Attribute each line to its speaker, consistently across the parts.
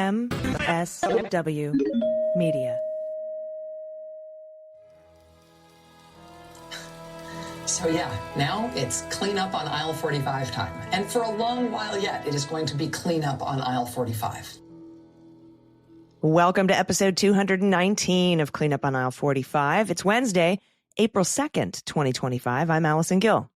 Speaker 1: MSW Media.
Speaker 2: So yeah, now it's clean up on aisle 45 time. And for a long while yet, it is going to be clean up on aisle 45.
Speaker 1: Welcome to episode 219 of Clean Up on Aisle 45. It's Wednesday, April 2nd, 2025. I'm Allison Gill.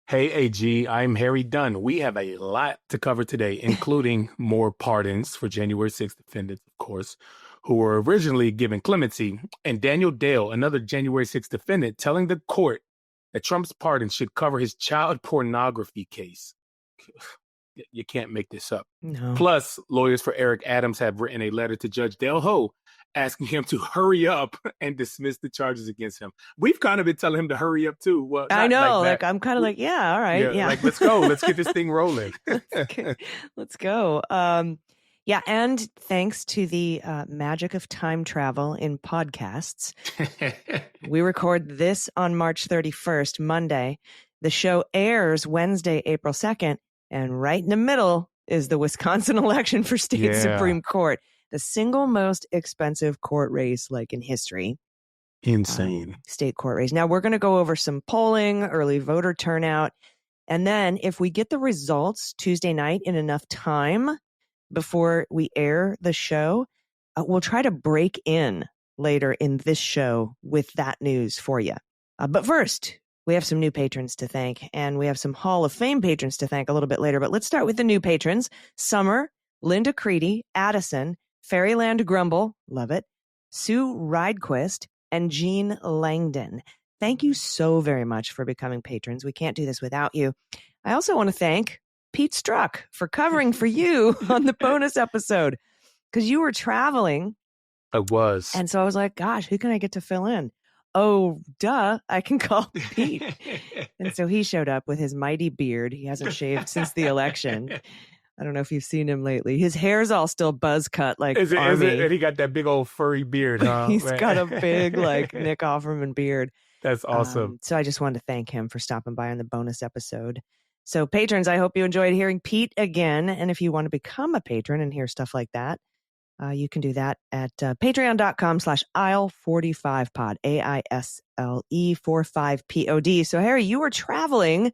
Speaker 3: Hey, AG, I'm Harry Dunn. We have a lot to cover today, including more pardons for January 6th defendants, of course, who were originally given clemency, and Daniel Dale, another January 6th defendant, telling the court that Trump's pardon should cover his child pornography case. You can't make this up.
Speaker 1: No.
Speaker 3: Plus, lawyers for Eric Adams have written a letter to Judge Del Ho asking him to hurry up and dismiss the charges against him. We've kind of been telling him to hurry up too. Well,
Speaker 1: I know, like I'm kind of like, yeah, all right. Yeah.
Speaker 3: Like, let's go. Let's get this thing rolling.
Speaker 1: Let's go. Yeah, and thanks to the magic of time travel in podcasts, we record this on March 31st, Monday. The show airs Wednesday, April 2nd, and right in the middle is the Wisconsin election for state Supreme Court. The single most expensive court race like in history.
Speaker 3: Insane.
Speaker 1: State court race. Now we're going to go over some polling, early voter turnout. And then if we get the results Tuesday night in enough time before we air the show, we'll try to break in later in this show with that news for you. But first, we have some new patrons to thank, and we have some Hall of Fame patrons to thank a little bit later. But let's start with the new patrons. Summer, Linda Creedy, Addison, Fairyland Grumble, love it, Sue Ridequist, and Jean Langdon. Thank you so very much for becoming patrons. We can't do this without you. I also want to thank Pete Struck for covering for you on the bonus episode because you were traveling.
Speaker 3: I was.
Speaker 1: And so I was like, gosh, who can I get to fill in? Oh, duh, I can call Pete. And so he showed up with his mighty beard. He hasn't shaved since the election. I don't know if you've seen him lately. His hair's all still buzz cut like Army.
Speaker 3: And he got that big old furry beard, huh?
Speaker 1: He's got a big like Nick Offerman beard.
Speaker 3: That's awesome.
Speaker 1: So I just wanted to thank him for stopping by on the bonus episode. So patrons, I hope you enjoyed hearing Pete again. And if you want to become a patron and hear stuff like that, you can do that at patreon.com/aisle45pod, AISLE45POD. So Harry, you were traveling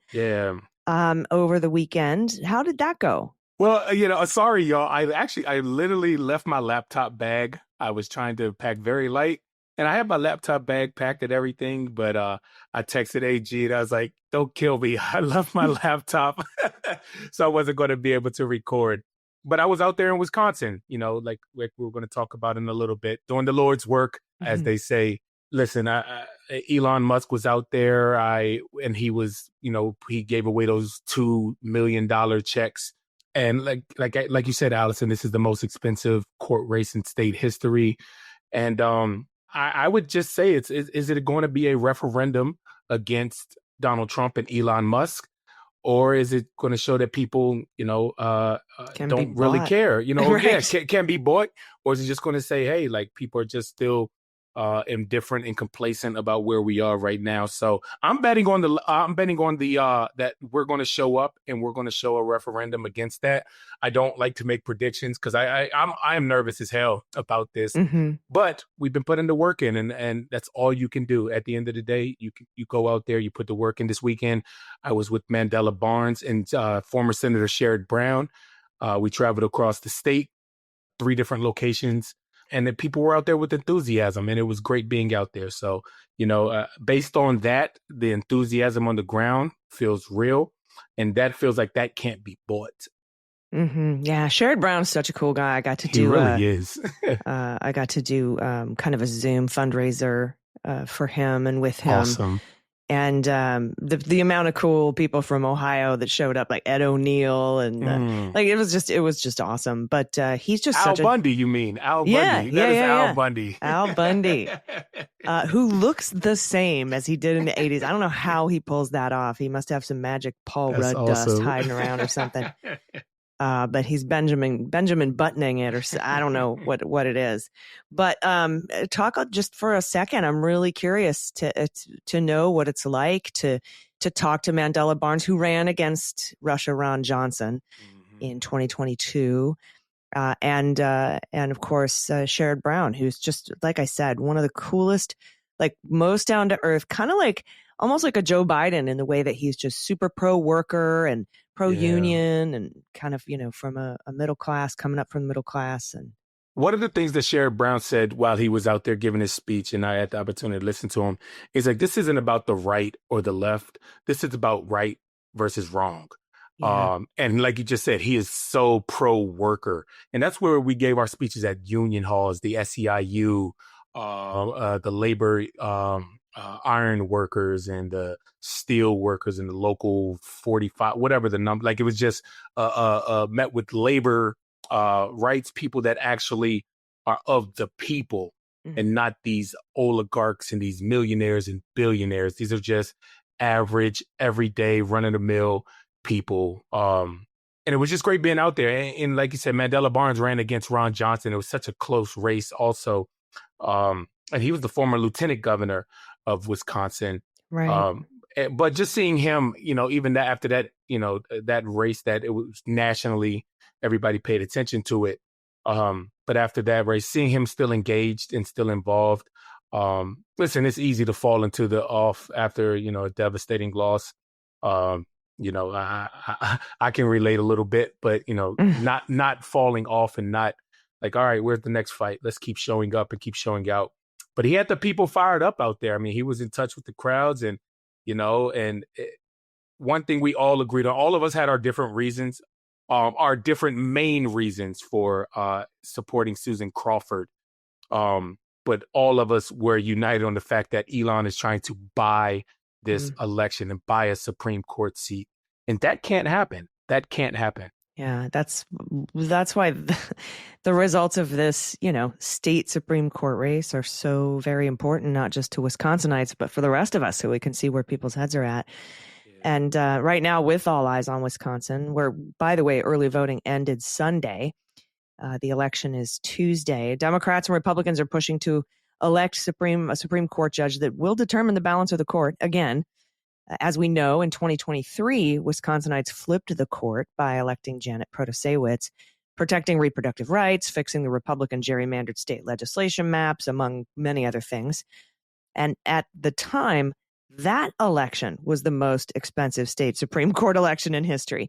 Speaker 1: over the weekend. How did that go?
Speaker 3: Well, sorry, y'all. I literally left my laptop bag. I was trying to pack very light, and I had my laptop bag packed and everything, but I texted AG, and I was like, don't kill me. I left my laptop, so I wasn't going to be able to record. But I was out there in Wisconsin, like we're going to talk about in a little bit, doing the Lord's work, as they say. Listen, Elon Musk was out there, and he was, he gave away those $2 million checks. And like you said, Allison, this is the most expensive court race in state history. And I would just say, is it going to be a referendum against Donald Trump and Elon Musk? Or is it going to show that people, don't really care? Right. Can be bought? Or is it just going to say, hey, like people are just still indifferent and complacent about where we are right now? So I'm betting on the that we're going to show up and we're going to show a referendum against that. I don't like to make predictions because I am nervous as hell about this. But we've been putting the work in, and that's all you can do. At the end of the day, you go out there, you put the work in. This weekend, I was with Mandela Barnes and former Senator Sherrod Brown. We traveled across the state, 3 different locations. And the people were out there with enthusiasm, and it was great being out there. So, based on that, the enthusiasm on the ground feels real, and that feels like that can't be bought.
Speaker 1: Yeah, Sherrod Brown's such a cool guy. I got to do.
Speaker 3: He really is.
Speaker 1: I got to do kind of a Zoom fundraiser for him and with him.
Speaker 3: Awesome.
Speaker 1: And the amount of cool people from Ohio that showed up, like Ed O'Neill, and like it was just awesome. But he's just
Speaker 3: Al Bundy. You mean Al Bundy? Al Bundy.
Speaker 1: Al Bundy, who looks the same as he did in the 80s. I don't know how he pulls that off. He must have some magic Paul Rudd dust hiding around or something. But he's Benjamin buttoning it, or I don't know what it is. But talk just for a second. I'm really curious to know what it's like to talk to Mandela Barnes, who ran against Ron Johnson in 2022. And of course, Sherrod Brown, who's just, like I said, one of the coolest, like most down to earth, kind of like almost like a Joe Biden in the way that he's just super pro worker and pro union and kind of, from a middle class, coming up from the middle class. And
Speaker 3: one of the things that Sherrod Brown said while he was out there giving his speech, and I had the opportunity to listen to him, is like, this isn't about the right or the left. This is about right versus wrong.
Speaker 1: Yeah.
Speaker 3: And like you just said, he is so pro worker. And that's where we gave our speeches at union halls, the SEIU, the labor iron workers and the steel workers and the local 45, whatever the number, like it was just met with labor rights people that actually are of the people and not these oligarchs and these millionaires and billionaires. These are just average, everyday, run-of-the-mill people. And it was just great being out there. And like you said, Mandela Barnes ran against Ron Johnson. It was such a close race also. And he was the former lieutenant governor of Wisconsin.
Speaker 1: Right.
Speaker 3: But just seeing him, even after that, that race that it was nationally, everybody paid attention to it. But after that race, seeing him still engaged and still involved. Listen, it's easy to fall into the off after, a devastating loss. I can relate a little bit, but, not falling off and not like, all right, where's the next fight? Let's keep showing up and keep showing out. But he had the people fired up out there. I mean, he was in touch with the crowds and, one thing we all agreed on, all of us had our different reasons, our different main reasons for supporting Susan Crawford. But all of us were united on the fact that Elon is trying to buy this election and buy a Supreme Court seat. And that can't happen. That can't happen.
Speaker 1: Yeah, that's why the results of this, state Supreme Court race are so very important, not just to Wisconsinites, but for the rest of us, so we can see where people's heads are at. Yeah. And right now, with all eyes on Wisconsin, where, by the way, early voting ended Sunday, the election is Tuesday. Democrats and Republicans are pushing to elect a Supreme Court judge that will determine the balance of the court again. As we know, in 2023, Wisconsinites flipped the court by electing Janet Protasiewicz, protecting reproductive rights, fixing the Republican gerrymandered state legislation maps, among many other things. And at the time, that election was the most expensive state Supreme Court election in history.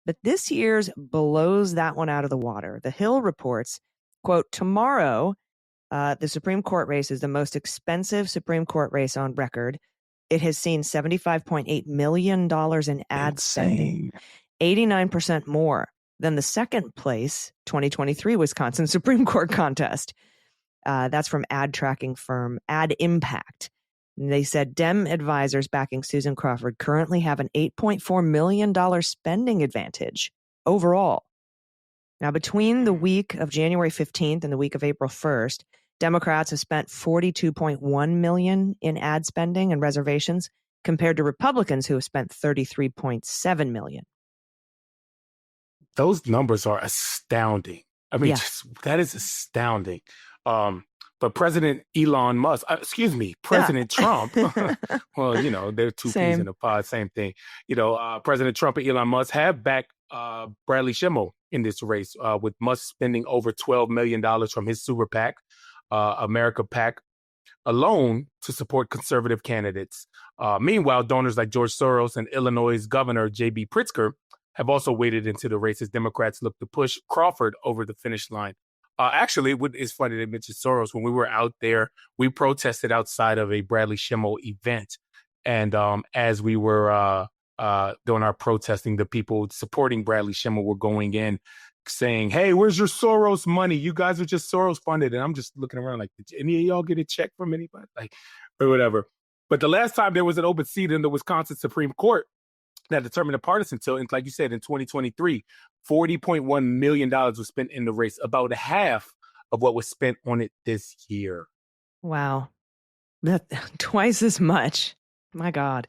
Speaker 1: But this year's blows that one out of the water. The Hill reports, quote, tomorrow, the Supreme Court race is the most expensive Supreme Court race on record. It has seen $75.8 million in ad spending, 89% more than the second place 2023 Wisconsin Supreme Court contest. That's from ad tracking firm Ad Impact. And they said Dem advisors backing Susan Crawford currently have an $8.4 million spending advantage overall. Now, between the week of January 15th and the week of April 1st, Democrats have spent $42.1 million in ad spending and reservations compared to Republicans who have spent $33.7 million.
Speaker 3: Those numbers are astounding. I mean, that is astounding. But President President Trump, well, they're two peas in a pod, same thing. President Trump and Elon Musk have backed Bradley Schimmel in this race, with Musk spending over $12 million from his super PAC, America PAC, alone to support conservative candidates. Meanwhile, donors like George Soros and Illinois Governor J.B. Pritzker have also waded into the race as Democrats look to push Crawford over the finish line. Actually, it's funny they mentioned Soros. When we were out there, we protested outside of a Bradley Schimmel event. And as we were doing our protesting, the people supporting Bradley Schimmel were going in saying, hey, where's your Soros money? You guys are just Soros funded. And I'm just looking around like, did any of y'all get a check from anybody? Like, or whatever. But the last time there was an open seat in the Wisconsin Supreme Court that determined a partisan tilt, like you said, in 2023, $40.1 million was spent in the race, about half of what was spent on it this year.
Speaker 1: Wow. Twice as much. My God.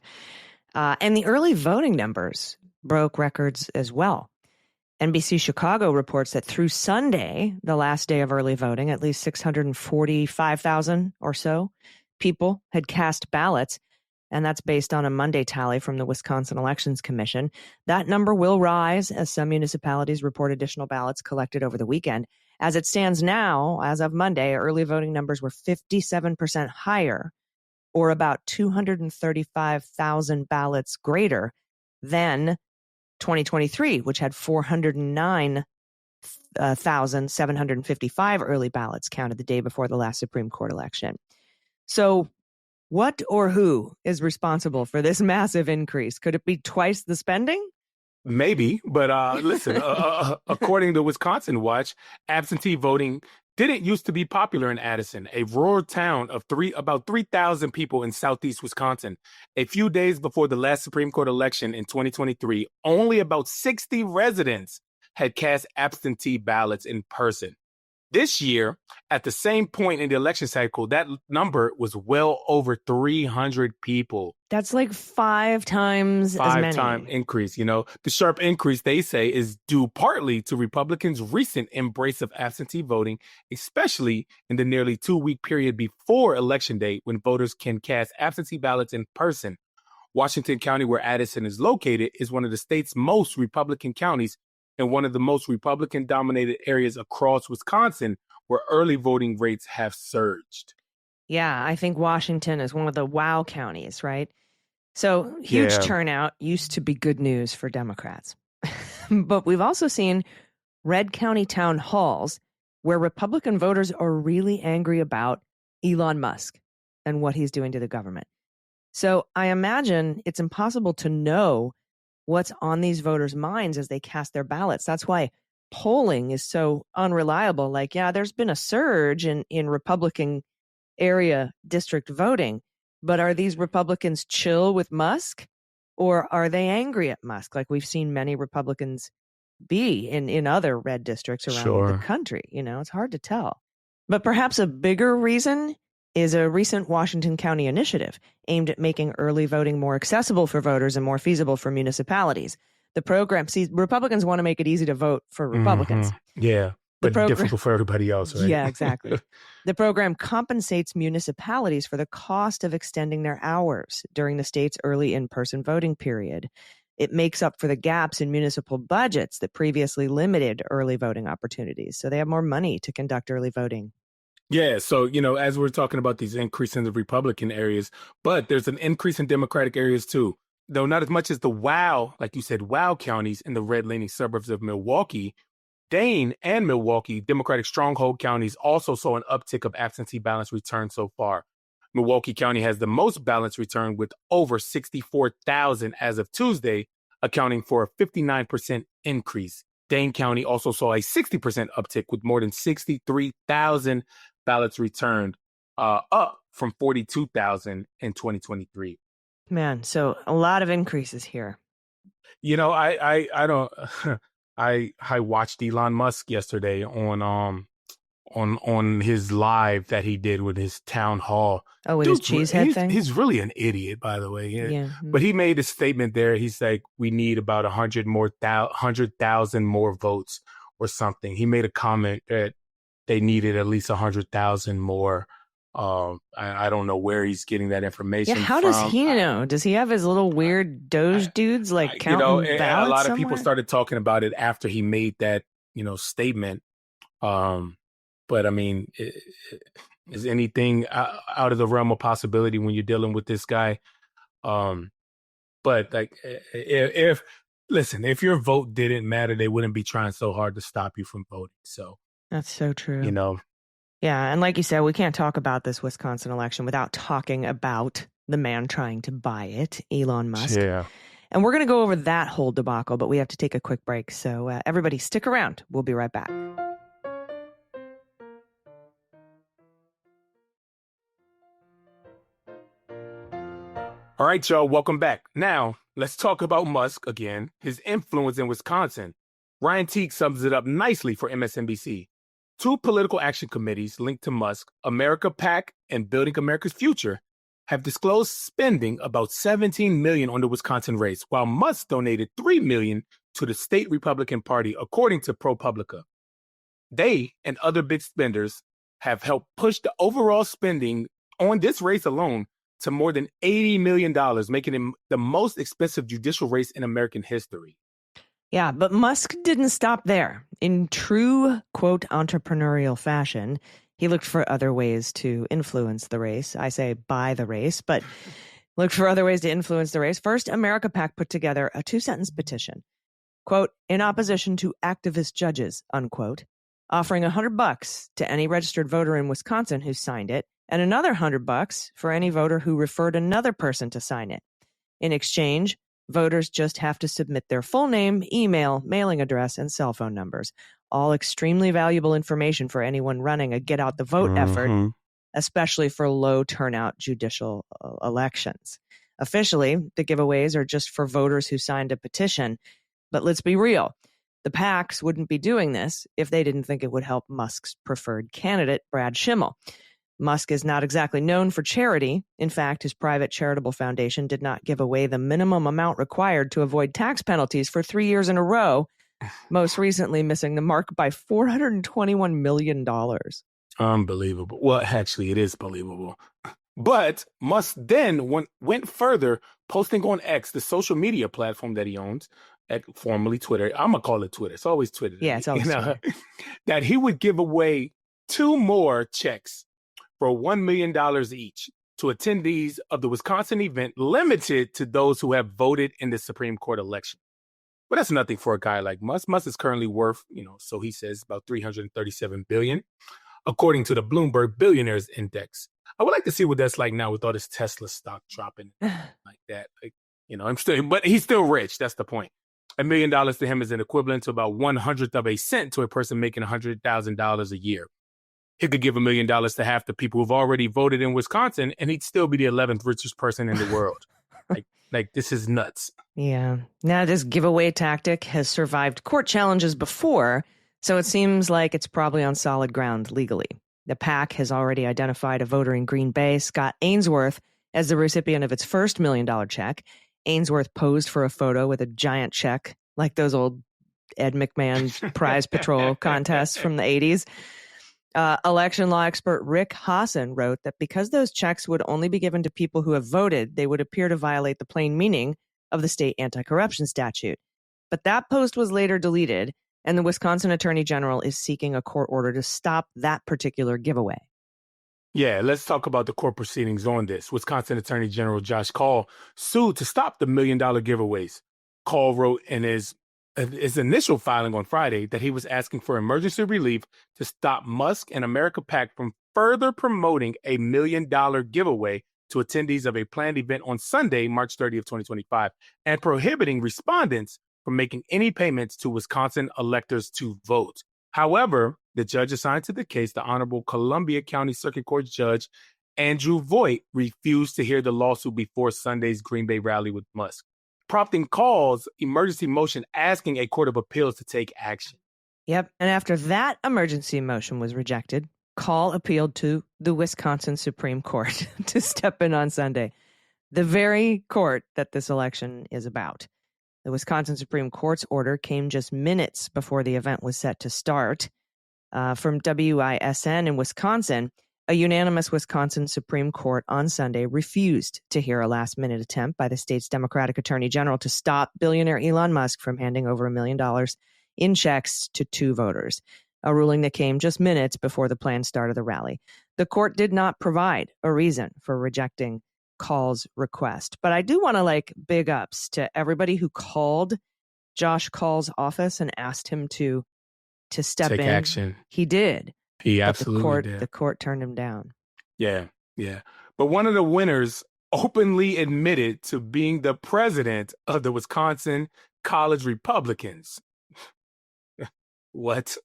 Speaker 1: And the early voting numbers broke records as well. NBC Chicago reports that through Sunday, the last day of early voting, at least 645,000 or so people had cast ballots. and that's based on a Monday tally from the Wisconsin Elections Commission. That number will rise as some municipalities report additional ballots collected over the weekend. As it stands now, as of Monday, early voting numbers were 57% higher, or about 235,000 ballots greater than 2023, which had 409,755 early ballots counted the day before the last Supreme Court election. So what or who is responsible for this massive increase? Could it be twice the spending?
Speaker 3: Maybe, but listen, according to Wisconsin Watch, absentee voting didn't used to be popular in Addison, a rural town of about 3,000 people in southeast Wisconsin. A few days before the last Supreme Court election in 2023, only about 60 residents had cast absentee ballots in person. This year, at the same point in the election cycle, that number was well over 300 people.
Speaker 1: That's like 5 times as many.
Speaker 3: 5-time increase. The sharp increase, they say, is due partly to Republicans' recent embrace of absentee voting, especially in the nearly 2-week period before Election Day when voters can cast absentee ballots in person. Washington County, where Addison is located, is one of the state's most Republican counties and one of the most Republican-dominated areas across Wisconsin, where early voting rates have surged.
Speaker 1: Yeah, I think Washington is one of the wow counties, right? So huge turnout used to be good news for Democrats. But we've also seen red county town halls where Republican voters are really angry about Elon Musk and what he's doing to the government. So I imagine it's impossible to know what's on these voters' minds as they cast their ballots. That's why polling is so unreliable. Like, yeah, there's been a surge in Republican area district voting, but are these Republicans chill with Musk, or are they angry at Musk like we've seen many Republicans be in other red districts around the country? It's hard to tell. But perhaps a bigger reason is a recent Washington County initiative aimed at making early voting more accessible for voters and more feasible for municipalities. The program, Republicans want to make it easy to vote for Republicans.
Speaker 3: Mm-hmm. Yeah, but difficult for everybody else, right?
Speaker 1: Yeah, exactly. The program compensates municipalities for the cost of extending their hours during the state's early in-person voting period. It makes up for the gaps in municipal budgets that previously limited early voting opportunities. So they have more money to conduct early voting.
Speaker 3: Yeah, so, as we're talking about these increase in the Republican areas, but there's an increase in Democratic areas too. Though not as much as the like you said, wow counties in the red-leaning suburbs of Milwaukee. Dane and Milwaukee, Democratic stronghold counties, also saw an uptick of absentee ballots returned so far. Milwaukee County has the most ballots returned with over 64,000 as of Tuesday, accounting for a 59% increase. Dane County also saw a 60% uptick with more than 63,000 ballots returned, up from 42,000 in 2023.
Speaker 1: Man, so a lot of increases here.
Speaker 3: I don't. I watched Elon Musk yesterday on his live that he did with his town hall.
Speaker 1: Oh, with his cheesehead thing?
Speaker 3: He's really an idiot, by the way.
Speaker 1: Yeah.
Speaker 3: But he made a statement there. He's like, we need about 100,000 more votes or something. He made a comment that they needed at least 100,000 more. I don't know where he's getting that information
Speaker 1: from. How does he know? Does he have his little weird Doge dudes counting ballots
Speaker 3: a lot of
Speaker 1: somewhere?
Speaker 3: people started talking about it after he made that, statement. But I mean, is anything out of the realm of possibility when you're dealing with this guy? But if your vote didn't matter, they wouldn't be trying so hard to stop you from voting. So
Speaker 1: that's so true. Yeah, and like you said, we can't talk about this Wisconsin election without talking about the man trying to buy it, Elon Musk.
Speaker 3: Yeah.
Speaker 1: And we're going to go over that whole debacle, but we have to take a quick break. So everybody stick around. We'll be right back.
Speaker 3: All right, y'all, welcome back. Now, let's talk about Musk again, his influence in Wisconsin. Ryan Teague sums it up nicely for MSNBC. 2 political action committees linked to Musk, America PAC and Building America's Future, have disclosed spending about $17 million on the Wisconsin race, while Musk donated $3 million to the state Republican Party, according to ProPublica. They and other big spenders have helped push the overall spending on this race alone to more than $80 million, making him the most expensive judicial race in American history.
Speaker 1: Yeah, but Musk didn't stop there. In true, quote, entrepreneurial fashion, he looked for other ways to influence the race. I say buy the race, but looked for other ways to influence the race. First, America PAC put together a 2-sentence petition, quote, in opposition to activist judges, unquote, offering $100 to any registered voter in Wisconsin who signed it, and another $100 for any voter who referred another person to sign it. In exchange, voters just have to submit their full name, email, mailing address, and cell phone numbers. All extremely valuable information for anyone running a get-out-the-vote effort, especially for low-turnout judicial elections. Officially, the giveaways are just for voters who signed a petition. But let's be real. The PACs wouldn't be doing this if they didn't think it would help Musk's preferred candidate, Brad Schimmel. Musk is not exactly known for charity. In fact, his private charitable foundation did not give away the minimum amount required to avoid tax penalties for 3 years in a row, most recently missing the mark by $421 million.
Speaker 3: Unbelievable. Well, actually, it is believable. But Musk then went further, posting on X, the social media platform that he owns, formerly Twitter. I'm going to call it Twitter. It's always Twitter.
Speaker 1: Yeah, it's always Twitter.
Speaker 3: That he would give away 2 more checks for $1 million each to attendees of the Wisconsin event, limited to those who have voted in the Supreme Court election. But that's nothing for a guy like Musk. Musk is currently worth, so he says, about $337 billion, according to the Bloomberg Billionaires Index. I would like to see what that's like now with all this Tesla stock dropping like that. But he's still rich. That's the point. $1 million to him is an equivalent to about 1/100th of a cent to a person making $100,000 a year. He could give $1 million to half the people who've already voted in Wisconsin, and he'd still be the 11th richest person in the world. Like this is nuts.
Speaker 1: Yeah. Now, this giveaway tactic has survived court challenges before, so it seems like it's probably on solid ground legally. The PAC has already identified a voter in Green Bay, Scott Ainsworth, as the recipient of its first $1 million check. Ainsworth posed for a photo with a giant check, like those old Ed McMahon prize patrol contests from the 80s. Election law expert Rick Hassan wrote that because those checks would only be given to people who have voted, they would appear to violate the plain meaning of the state anti-corruption statute. But that post was later deleted, and the Wisconsin Attorney General is seeking a court order to stop that particular giveaway.
Speaker 3: Yeah, let's talk about the court proceedings on this. Wisconsin Attorney General Josh Call sued to stop the $1 million giveaways. Call wrote in his initial filing on Friday that he was asking for emergency relief to stop Musk and America PAC from further promoting a $1 million giveaway to attendees of a planned event on Sunday, March 30th, 2025, and prohibiting respondents from making any payments to Wisconsin electors to vote. However, the judge assigned to the case, the Honorable Columbia County Circuit Court Judge Andrew Voigt, refused to hear the lawsuit before Sunday's Green Bay rally with Musk, prompting Call's emergency motion asking a court of appeals to take action.
Speaker 1: Yep. And after that emergency motion was rejected, Call appealed to the Wisconsin Supreme Court to step in on Sunday, the very court that this election is about. The Wisconsin Supreme Court's order came just minutes before the event was set to start. From WISN in Wisconsin, a unanimous Wisconsin Supreme Court on Sunday refused to hear a last-minute attempt by the state's Democratic Attorney General to stop billionaire Elon Musk from handing over $1 million in checks to 2 voters, a ruling that came just minutes before the planned start of the rally. The court did not provide a reason for rejecting Call's request. But I do want to big ups to everybody who called Josh Call's office and asked him to step
Speaker 3: Take
Speaker 1: in.
Speaker 3: action.
Speaker 1: He did.
Speaker 3: He absolutely
Speaker 1: did.
Speaker 3: did.
Speaker 1: The court turned him down.
Speaker 3: Yeah. But one of the winners openly admitted to being the president of the Wisconsin College Republicans. What?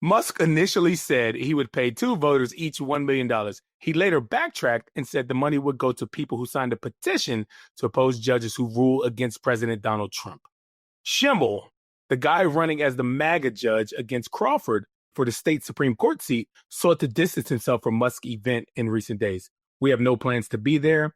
Speaker 3: Musk initially said he would pay 2 voters each $1 million. He later backtracked and said the money would go to people who signed a petition to oppose judges who rule against President Donald Trump. Schimmel, the guy running as the MAGA judge against Crawford for the state Supreme Court seat, sought to distance himself from Musk's event in recent days. We have no plans to be there.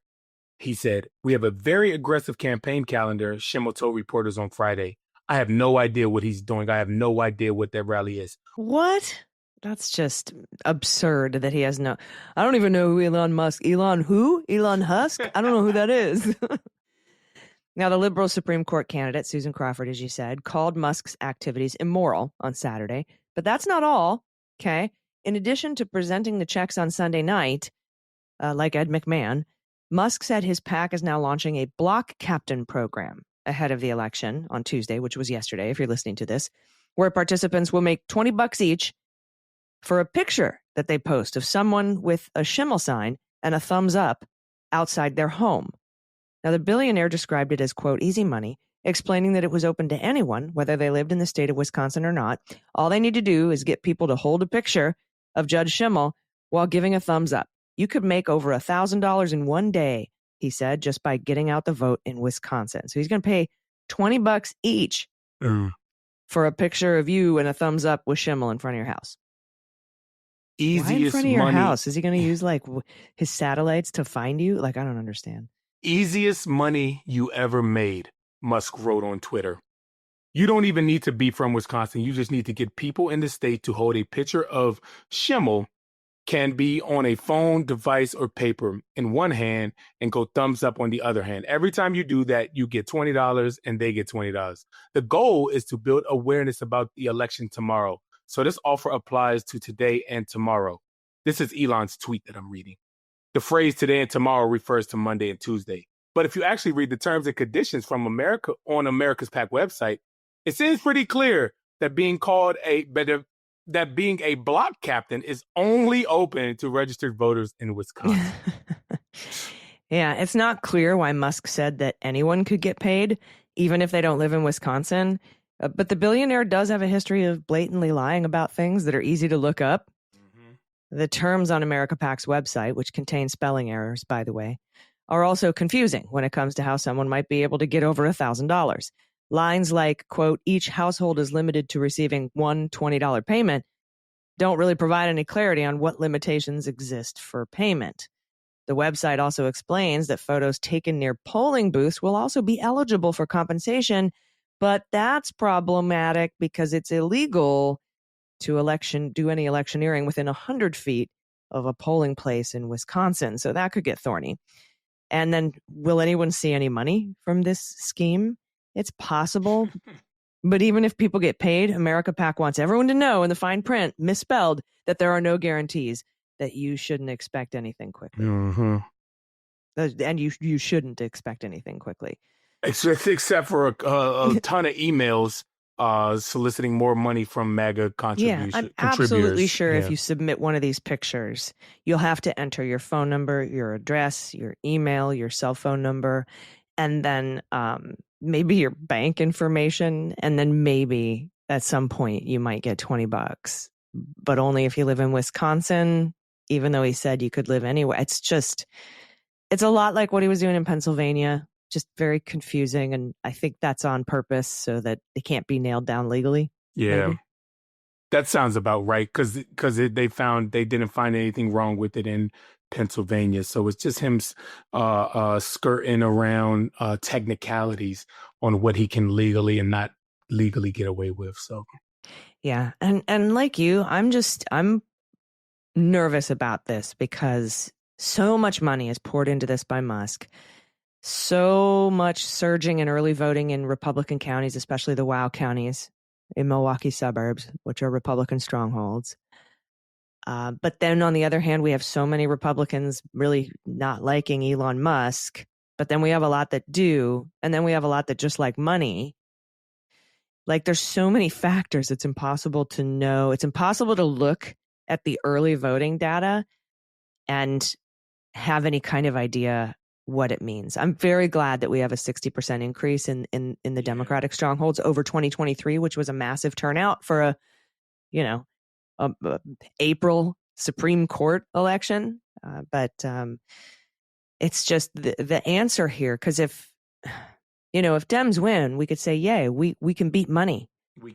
Speaker 3: He said, we have a very aggressive campaign calendar, Schimmel told reporters on Friday. I have no idea what he's doing. I have no idea what that rally is.
Speaker 1: What? That's just absurd that he has no. I don't even know who Elon Musk. Elon who? Elon Husk? I don't know who that is. Now, the liberal Supreme Court candidate, Susan Crawford, as you said, called Musk's activities immoral on Saturday. But that's not all. Okay. In addition to presenting the checks on Sunday night, like Ed McMahon, Musk said his PAC is now launching a block captain program ahead of the election on Tuesday, which was yesterday, if you're listening to this, where participants will make $20 each for a picture that they post of someone with a Schimmel sign and a thumbs up outside their home. Now, the billionaire described it as, quote, easy money, explaining that it was open to anyone, whether they lived in the state of Wisconsin or not. All they need to do is get people to hold a picture of Judge Schimmel while giving a thumbs up. You could make over $1,000 in one day, he said, just by getting out the vote in Wisconsin. So he's going to pay $20 each for a picture of you and a thumbs up with Schimmel in front of your house.
Speaker 3: Easiest
Speaker 1: Why in front of your
Speaker 3: money.
Speaker 1: house? Is he going to use like his satellites to find you? Like, I don't understand.
Speaker 3: Easiest money you ever made, Musk wrote on Twitter. You don't even need to be from Wisconsin. You just need to get people in the state to hold a picture of Schimmel, can be on a phone, device, or paper in one hand and go thumbs up on the other hand. Every time you do that, you get $20 and they get $20. The goal is to build awareness about the election tomorrow. So this offer applies to today and tomorrow. This is Elon's tweet that I'm reading. The phrase today and tomorrow refers to Monday and Tuesday. But if you actually read the terms and conditions from America on America's PAC website, it seems pretty clear that being a block captain is only open to registered voters in Wisconsin.
Speaker 1: Yeah, it's not clear why Musk said that anyone could get paid, even if they don't live in Wisconsin. But the billionaire does have a history of blatantly lying about things that are easy to look up. The terms on America PAC's website, which contain spelling errors, by the way, are also confusing when it comes to how someone might be able to get over $1,000. Lines like, quote, each household is limited to receiving one $20 payment don't really provide any clarity on what limitations exist for payment. The website also explains that photos taken near polling booths will also be eligible for compensation, but that's problematic because it's illegal to do any electioneering within 100 feet of a polling place in Wisconsin. So that could get thorny. And then will anyone see any money from this scheme? It's possible. But even if people get paid, America PAC wants everyone to know in the fine print, misspelled, that there are no guarantees, that you shouldn't expect anything quickly. And you shouldn't expect anything quickly.
Speaker 3: Except for a ton of emails soliciting more money from MAGA contributors.
Speaker 1: Yeah, I'm absolutely sure if you submit one of these pictures, you'll have to enter your phone number, your address, your email, your cell phone number, and then maybe your bank information. And then maybe at some point you might get $20, but only if you live in Wisconsin, even though he said you could live anywhere. It's a lot like what he was doing in Pennsylvania. Just very confusing, and I think that's on purpose so that it can't be nailed down legally.
Speaker 3: Yeah,
Speaker 1: maybe.
Speaker 3: That sounds about right because they didn't find anything wrong with it in Pennsylvania, so it's just him skirting around technicalities on what he can legally and not legally get away with. So
Speaker 1: yeah, and like you, I'm nervous about this because so much money is poured into this by Musk. So much surging in early voting in Republican counties, especially the WOW counties in Milwaukee suburbs, which are Republican strongholds. But then on the other hand, we have so many Republicans really not liking Elon Musk. But then we have a lot that do. And then we have a lot that just like money. Like there's so many factors. It's impossible to know. It's impossible to look at the early voting data and have any kind of idea what it means. I'm very glad that we have a 60% increase in the Democratic strongholds over 2023, which was a massive turnout for a April Supreme Court election. But it's just the answer here, because if Dems win, we could say, yay, we can beat money.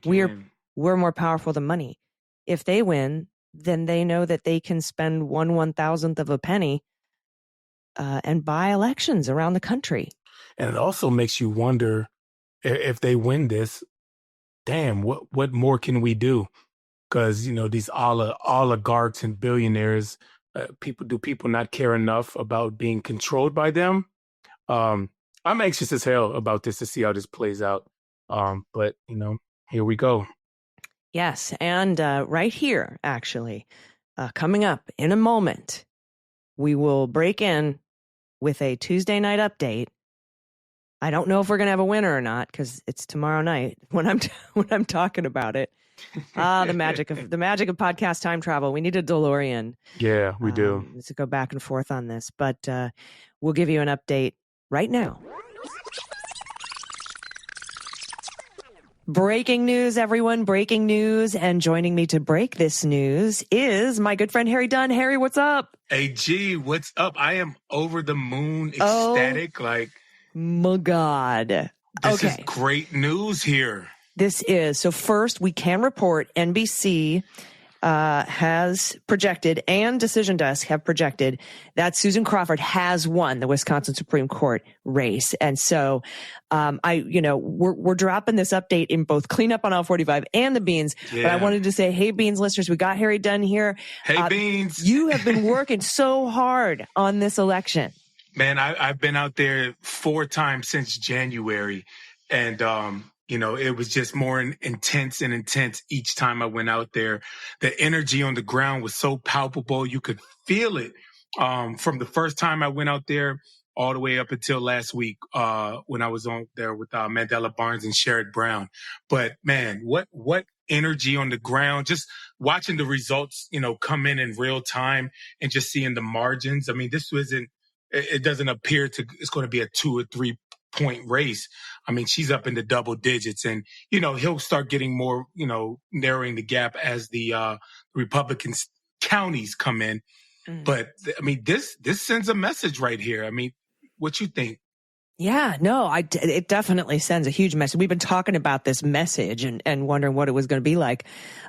Speaker 1: We're more powerful than money. If they win, then they know that they can spend 1/1000th of a penny and buy elections around the country.
Speaker 3: And it also makes you wonder if they win this, damn, what more can we do? because, these oligarchs and billionaires, people not care enough about being controlled by them? I'm anxious as hell about this to see how this plays out. But, here we go.
Speaker 1: Yes. And right here, actually, coming up in a moment, we will break in with a Tuesday night update. I don't know if we're going to have a winner or not because it's tomorrow night when I'm talking about it. The magic of podcast time travel. We need a DeLorean.
Speaker 3: Yeah, we do.
Speaker 1: To go back and forth on this, but we'll give you an update right now. Breaking news, everyone. Breaking news. And joining me to break this news is my good friend, Harry Dunn. Harry, what's up?
Speaker 3: Hey, G, what's up? I am over the moon, ecstatic.
Speaker 1: My God.
Speaker 3: This is great news here.
Speaker 1: This is. So first, we can report NBC has projected and Decision Desk have projected that Susan Crawford has won the Wisconsin Supreme Court race. And so we're dropping this update in both Cleanup on Aisle 45 and the Beans. Yeah. But I wanted to say, hey, Beans listeners, we got Harry Dunn here.
Speaker 3: Hey, Beans.
Speaker 1: You have been working so hard on this election.
Speaker 3: Man, I've been out there 4 times since January. And, it was just more intense each time I went out there. The energy on the ground was so palpable. You could feel it from the first time I went out there all the way up until last week when I was on there with Mandela Barnes and Sherrod Brown. But, man, what energy on the ground, just watching the results, come in real time and just seeing the margins. I mean, it doesn't appear it's going to be a 2 or 3 point race. I mean, she's up in the double digits and, he'll start getting more, narrowing the gap as the Republican counties come in. But I mean, this sends a message right here. I mean, what you think?
Speaker 1: Yeah, no, it definitely sends a huge message. We've been talking about this message and wondering what it was going to be like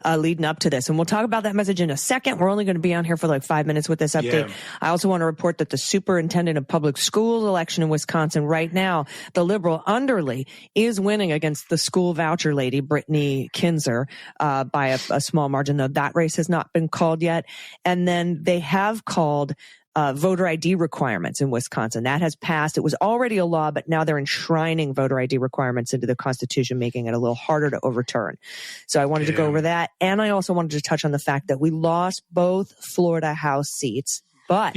Speaker 1: leading up to this. And we'll talk about that message in a second. We're only going to be on here for like 5 minutes with this update. Yeah. I also want to report that the superintendent of public schools election in Wisconsin right now, the liberal Underly, is winning against the school voucher lady, Brittany Kinzer, by a small margin, though that race has not been called yet. And then they have called voter ID requirements in Wisconsin. That has passed. It was already a law, but now they're enshrining voter ID requirements into the Constitution, making it a little harder to overturn. So I wanted to go over that. And I also wanted to touch on the fact that we lost both Florida House seats, but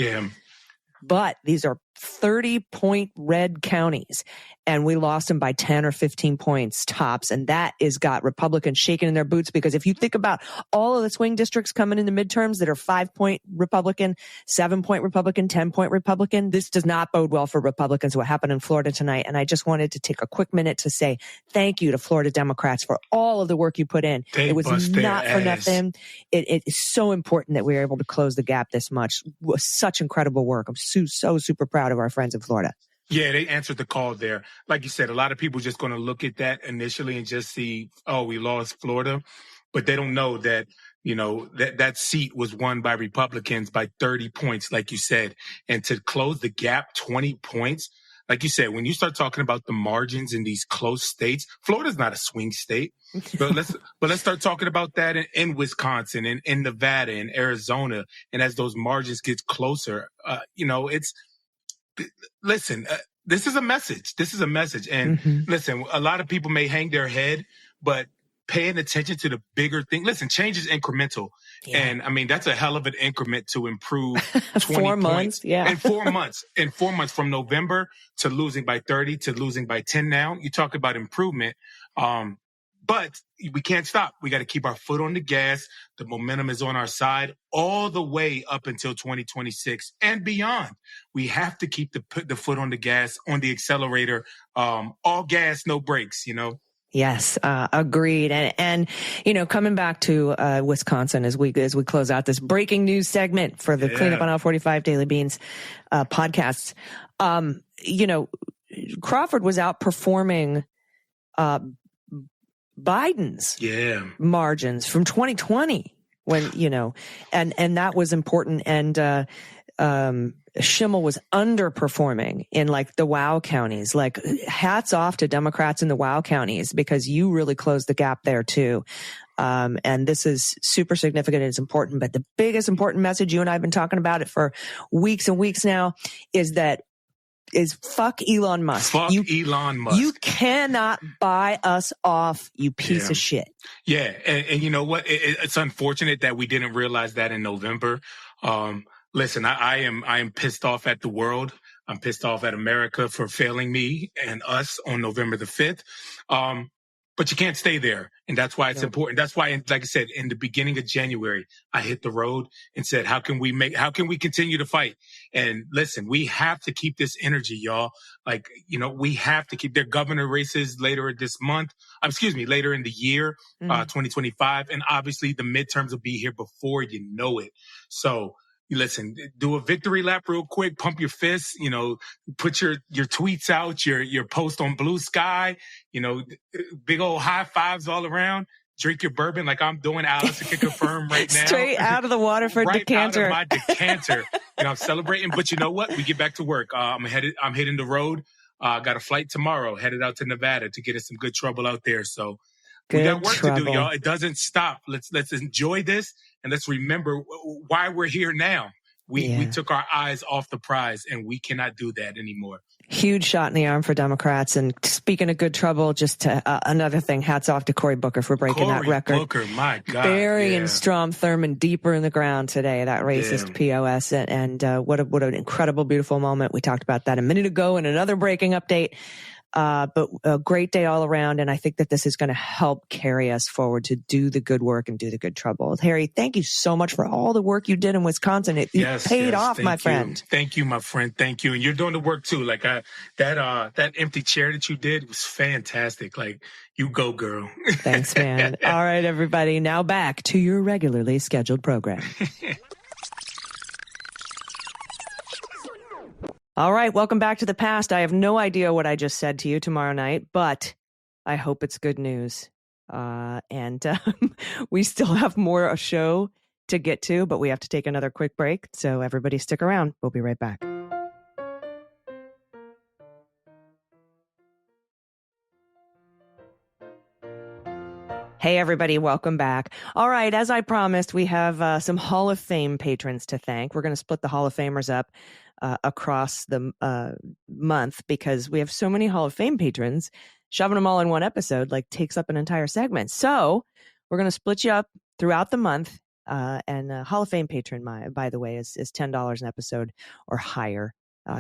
Speaker 1: these are 30-point red counties, and we lost them by 10 or 15 points tops. And that has got Republicans shaking in their boots, because if you think about all of the swing districts coming in the midterms that are 5-point Republican, 7-point Republican, 10-point Republican, this does not bode well for Republicans, what happened in Florida tonight. And I just wanted to take a quick minute to say thank you to Florida Democrats for all of the work you put in. It was not for nothing. It is so important that we were able to close the gap this much. It was such incredible work. I'm so super proud of our friends in Florida.
Speaker 3: Yeah, they answered the call there. Like you said, a lot of people just going to look at that initially and just see, oh, we lost Florida. But they don't know that, that seat was won by Republicans by 30 points, like you said. And to close the gap 20 points, like you said, when you start talking about the margins in these close states, Florida's not a swing state. But let's start talking about that in Wisconsin and in Nevada and Arizona. And as those margins get closer, listen, this is a message. This is a message. And listen, a lot of people may hang their head, but paying attention to the bigger thing. Listen, change is incremental. Yeah. And I mean, that's a hell of an increment to improve 20
Speaker 1: 4 months. Yeah.
Speaker 3: In 4 months. In 4 months, from November to losing by 30 to losing by 10 now. You talk about improvement. But we can't stop. We got to keep our foot on the gas. The momentum is on our side all the way up until 2026 and beyond. We have to keep the foot on the gas, on the accelerator, all gas, no brakes,
Speaker 1: Yes, agreed. And coming back to Wisconsin as we close out this breaking news segment for the Cleanup on Aisle 45 Daily Beans podcasts, Crawford was outperforming Biden's margins from 2020 when, and that was important. And Schimmel was underperforming in like the WOW counties. Like, hats off to Democrats in the WOW counties, because you really closed the gap there too. And this is super significant. It's important. But the biggest important message, you and I have been talking about it for weeks and weeks now, is fuck Elon Musk.
Speaker 3: Fuck Elon Musk.
Speaker 1: You cannot buy us off, you piece of shit.
Speaker 3: Yeah. And you know what? It's unfortunate that we didn't realize that in November. Listen, I am pissed off at the world. I'm pissed off at America for failing me and us on November the 5th. But you can't stay there. And that's why it's important. That's why, like I said, in the beginning of January, I hit the road and said, how can we continue to fight? And listen, we have to keep this energy, y'all. Like, we have to keep their governor races later this month. Later in the year, 2025. And obviously the midterms will be here before you know it. So, listen, do a victory lap real quick, pump your fists, put your tweets out, your post on Blue Sky, big old high fives all around. Drink your bourbon like I'm doing. Allison can confirm right now.
Speaker 1: Straight out of the Waterford
Speaker 3: right
Speaker 1: decanter.
Speaker 3: Out of my decanter. I'm celebrating. But you know what? We get back to work. I'm hitting the road. Got a flight tomorrow, headed out to Nevada to get in some good trouble out there. So we got work to do, y'all. It doesn't stop. Let's enjoy this. And let's remember why we're here now. We took our eyes off the prize, and we cannot do that anymore.
Speaker 1: Huge shot in the arm for Democrats. And speaking of good trouble, just another thing, hats off to Cory Booker for breaking that record.
Speaker 3: Booker, my God.
Speaker 1: Burying Strom Thurmond deeper in the ground today, that racist POS. And what an incredible, beautiful moment. We talked about that a minute ago in another breaking update. But a great day all around. And I think that this is going to help carry us forward to do the good work and do the good trouble. Harry, thank you so much for all the work you did in Wisconsin. It paid off, my friend.
Speaker 3: Thank you, my friend. Thank you. And you're doing the work too. Like that empty chair that you did was fantastic. Like, you go, girl.
Speaker 1: Thanks, man. All right, everybody. Now back to your regularly scheduled program. All right, welcome back to the past. I have no idea what I just said to you tomorrow night, but I hope it's good news. And we still have more a show to get to, but we have to take another quick break. So everybody stick around. We'll be right back. Hey, everybody, welcome back. All right, as I promised, we have some Hall of Fame patrons to thank. We're going to split the Hall of Famers up across the month because we have so many Hall of Fame patrons. Shoving them all in one episode takes up an entire segment. So we're going to split you up throughout the month. And Hall of Fame patron, by the way, is $10 an episode or higher.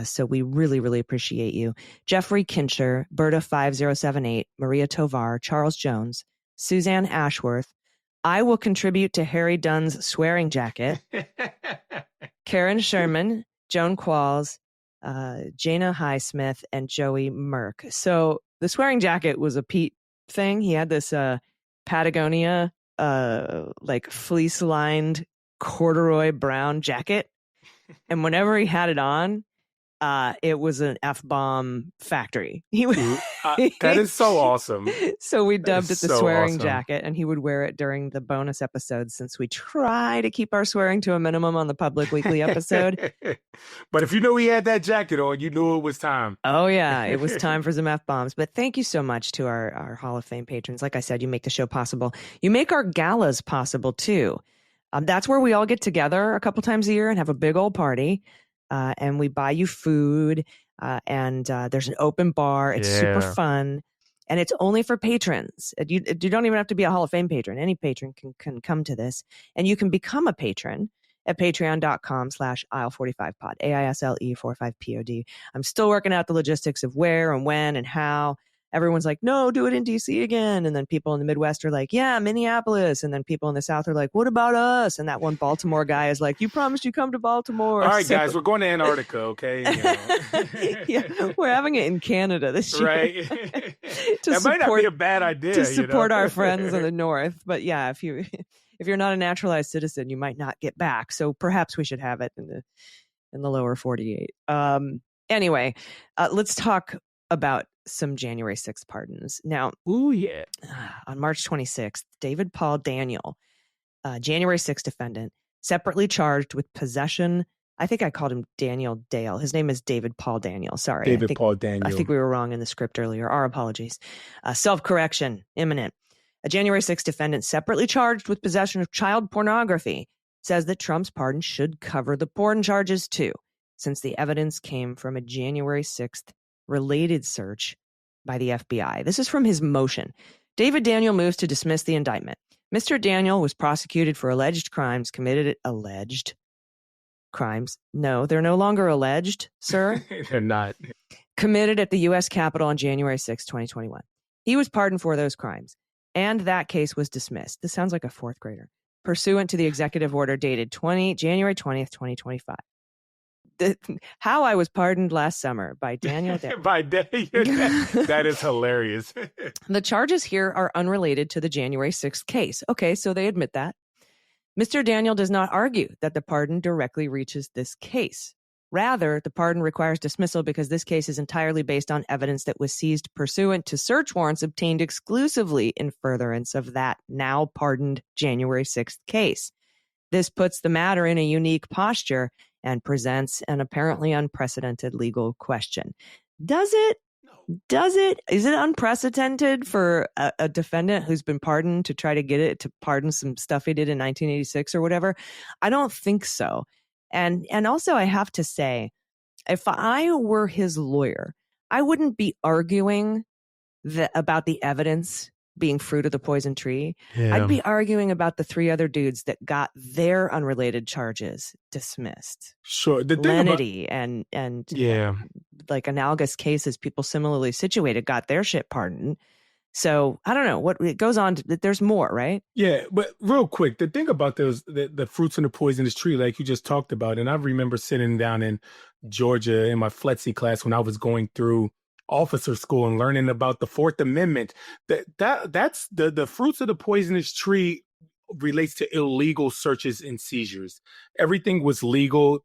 Speaker 1: So we really, really appreciate you. Jeffrey Kincher, Berta5078, Maria Tovar, Charles Jones, Suzanne Ashworth. I will contribute to Harry Dunn's swearing jacket. Karen Sherman, Joan Qualls, Jana Highsmith, and Joey Merck. So the swearing jacket was a Pete thing. He had this Patagonia fleece-lined corduroy brown jacket. And whenever he had it on, it was an F-bomb factory.
Speaker 3: That is so awesome.
Speaker 1: So we dubbed it the swearing jacket, and he would wear it during the bonus episodes since we try to keep our swearing to a minimum on the public weekly episode.
Speaker 3: But if you knew he had that jacket on, you knew it was time.
Speaker 1: Oh, yeah. It was time for some F-bombs. But thank you so much to our Hall of Fame patrons. Like I said, you make the show possible. You make our galas possible, too. That's where we all get together a couple times a year and have a big old party. And we buy you food, and there's an open bar. It's super fun, and it's only for patrons. You don't even have to be a Hall of Fame patron. Any patron can come to this, and you can become a patron at patreon.com/aisle45pod, AISLE45POD. I'm still working out the logistics of where and when and how. Everyone's like, no, do it in DC again. And then people in the Midwest are like, yeah, Minneapolis. And then people in the South are like, what about us? And that one Baltimore guy is like, you promised you come to Baltimore.
Speaker 3: All right, guys, we're going to Antarctica, okay?
Speaker 1: Yeah, we're having it in Canada this year.
Speaker 3: Right. That might not be a bad idea.
Speaker 1: To support our friends in the North. But yeah, if you're not a naturalized citizen, you might not get back. So perhaps we should have it in the lower 48. Anyway, let's talk about some January 6th pardons. Now, on March 26th, David Paul Daniel, January 6th defendant, separately charged with possession. I think I called him Daniel Dale. His name is David Paul Daniel. Sorry.
Speaker 3: Paul Daniel.
Speaker 1: I think we were wrong in the script earlier. Our apologies. Self-correction, imminent. A January 6th defendant separately charged with possession of child pornography says that Trump's pardon should cover the porn charges too, since the evidence came from a January 6th related search by the FBI. This is from his motion. David Daniel moves to dismiss the indictment. Mr. Daniel was prosecuted for alleged crimes committed. Alleged crimes? No, they're no longer alleged, sir.
Speaker 3: They're not.
Speaker 1: Committed at the U.S. Capitol on January 6, 2021. He was pardoned for those crimes, and that case was dismissed. This sounds like a fourth grader. Pursuant to the executive order dated January 20th, 2025. How I was pardoned last summer by Daniel.
Speaker 3: That is hilarious.
Speaker 1: The charges here are unrelated to the January 6th case. Okay, so they admit that. Mr. Daniel does not argue that the pardon directly reaches this case. Rather, the pardon requires dismissal because this case is entirely based on evidence that was seized pursuant to search warrants obtained exclusively in furtherance of that now pardoned January 6th case. This puts the matter in a unique posture and presents an apparently unprecedented legal question. Does it? Is it unprecedented for a defendant who's been pardoned to try to get it to pardon some stuff he did in 1986 or whatever? I don't think so. And also I have to say, if I were his lawyer, I wouldn't be arguing about the evidence being fruit of the poison tree. Yeah. I'd be arguing about the three other dudes that got their unrelated charges dismissed.
Speaker 3: Sure. The
Speaker 1: lenity and like analogous cases, people similarly situated got their shit pardoned. So I don't know what it goes on. There's more, right?
Speaker 3: Yeah, but real quick, the thing about those the fruits and the poisonous tree, like you just talked about, and I remember sitting down in Georgia in my FLETC class when I was going through officer school and learning about the Fourth Amendment. That's the fruits of the poisonous tree relates to illegal searches and seizures. Everything was legal.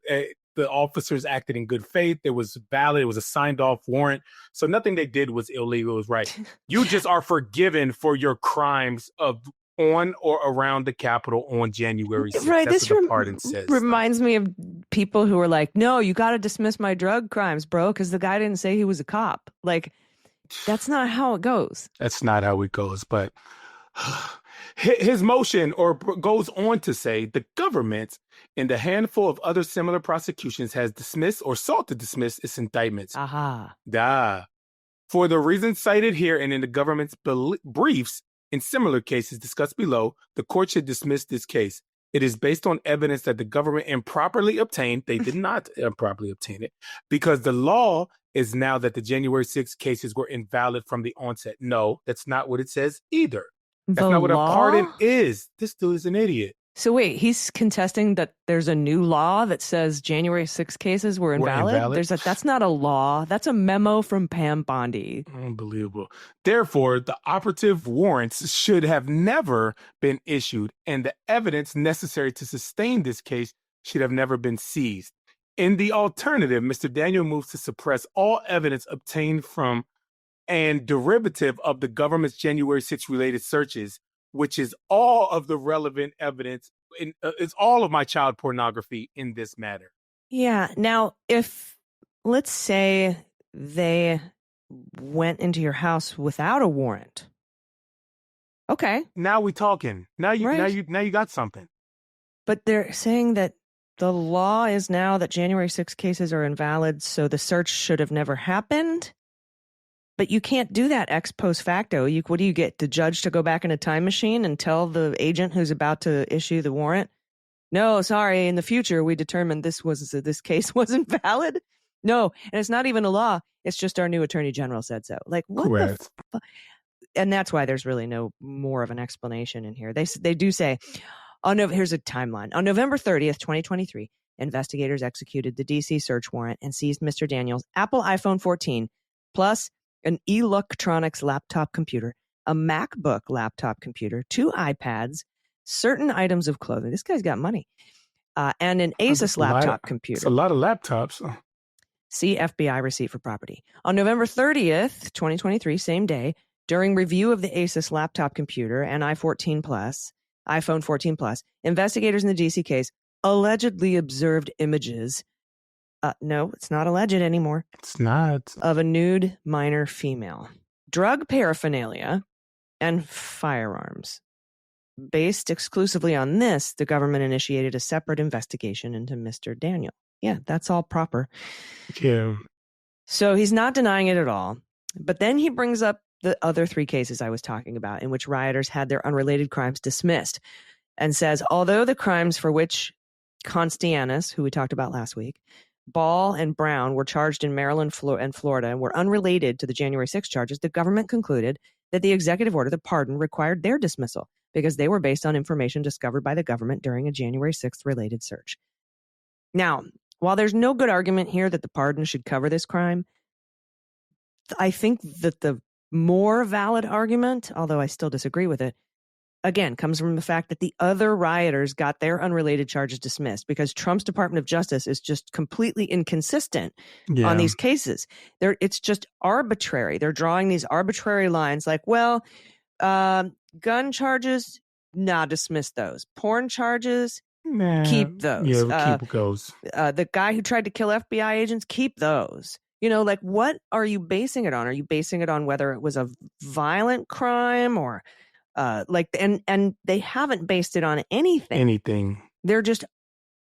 Speaker 3: The officers acted in good faith. It was valid. It was a signed off warrant. So nothing they did was illegal. It was right. You just are forgiven for your crimes of on or around the Capitol on January 6th.
Speaker 1: Right.
Speaker 3: That's
Speaker 1: this
Speaker 3: what the pardon says.
Speaker 1: Reminds me of people who are like, no, you got to dismiss my drug crimes, bro, because the guy didn't say he was a cop. Like, that's not how it goes.
Speaker 3: That's not how it goes. But his motion goes on to say the government and a handful of other similar prosecutions has dismissed or sought to dismiss its indictments. For the reasons cited here and in the government's briefs in similar cases discussed below, the court should dismiss this case. It is based on evidence that the government improperly obtained. They did not improperly obtain it because the law is now that the January 6th cases were invalid from the onset. No, that's not what it says either. That's not what a pardon is. This dude is an idiot.
Speaker 1: So wait, he's contesting that there's a new law that says January 6 cases were invalid? That's not a law. That's a memo from Pam Bondi.
Speaker 3: Unbelievable. Therefore, the operative warrants should have never been issued, and the evidence necessary to sustain this case should have never been seized. In the alternative, Mr. Daniel moves to suppress all evidence obtained from and derivative of the government's January 6 related searches, which is all of the relevant evidence. It's all of my child pornography in this matter.
Speaker 1: Yeah. Now, if let's say they went into your house without a warrant. Okay.
Speaker 3: Now we talking. Now you got something.
Speaker 1: But they're saying that the law is now that January 6 cases are invalid, so the search should have never happened. But you can't do that ex post facto. What do you get? The judge to go back in a time machine and tell the agent who's about to issue the warrant, no, sorry, in the future, we determined this case wasn't valid? No, and it's not even a law. It's just our new attorney general said so. Like, what
Speaker 3: Correct.
Speaker 1: And that's why there's really no more of an explanation in here. They do say, here's a timeline. On November 30th, 2023, investigators executed the D.C. search warrant and seized Mr. Daniels' Apple iPhone 14 plus an electronics laptop computer, a MacBook laptop computer, 2 iPads, certain items of clothing. This guy's got money. And an Asus laptop computer.
Speaker 3: It's a lot of laptops.
Speaker 1: See FBI receipt for property. On November 30th, 2023, same day, during review of the Asus laptop computer and iPhone 14 Plus, investigators in the DC case allegedly observed images. No, it's not alleged anymore.
Speaker 3: It's not.
Speaker 1: Of a nude minor female. Drug paraphernalia and firearms. Based exclusively on this, the government initiated a separate investigation into Mr. Daniel. Yeah, that's all proper.
Speaker 3: Yeah.
Speaker 1: So he's not denying it at all. But then he brings up the other 3 cases I was talking about in which rioters had their unrelated crimes dismissed and says, although the crimes for which Constianus, who we talked about last week, Ball and Brown were charged in Maryland and Florida and were unrelated to the January 6 charges, the government concluded that the executive order, the pardon, required their dismissal because they were based on information discovered by the government during a January 6th related search. Now, while there's no good argument here that the pardon should cover this crime, I think that the more valid argument, although I still disagree with it, again, comes from the fact that the other rioters got their unrelated charges dismissed because Trump's Department of Justice is just completely inconsistent on these cases. It's just arbitrary. They're drawing these arbitrary lines like, well, gun charges, dismiss those. Porn charges, keep those.
Speaker 3: Yeah, keep those.
Speaker 1: The guy who tried to kill FBI agents, keep those. Like, what are you basing it on? Are you basing it on whether it was a violent crime or and they haven't based it on anything. They're just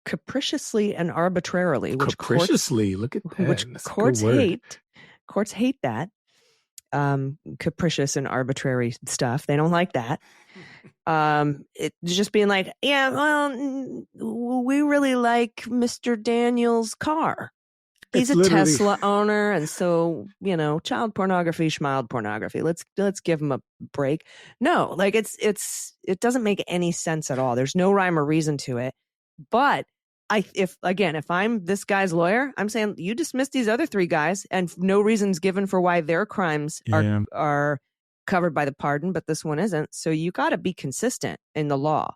Speaker 1: capriciously and arbitrarily, which
Speaker 3: capriciously, look at that.
Speaker 1: Which courts hate. Courts hate that. Capricious and arbitrary stuff. They don't like that. It's just being like, yeah, well, we really like Mr. Daniel's car. He's a Tesla owner, and so, child pornography, schmild pornography. Let's give him a break. No, like it doesn't make any sense at all. There's no rhyme or reason to it. But if I'm this guy's lawyer, I'm saying you dismiss these other 3 guys, and no reasons given for why their crimes are covered by the pardon, but this one isn't. So you got to be consistent in the law.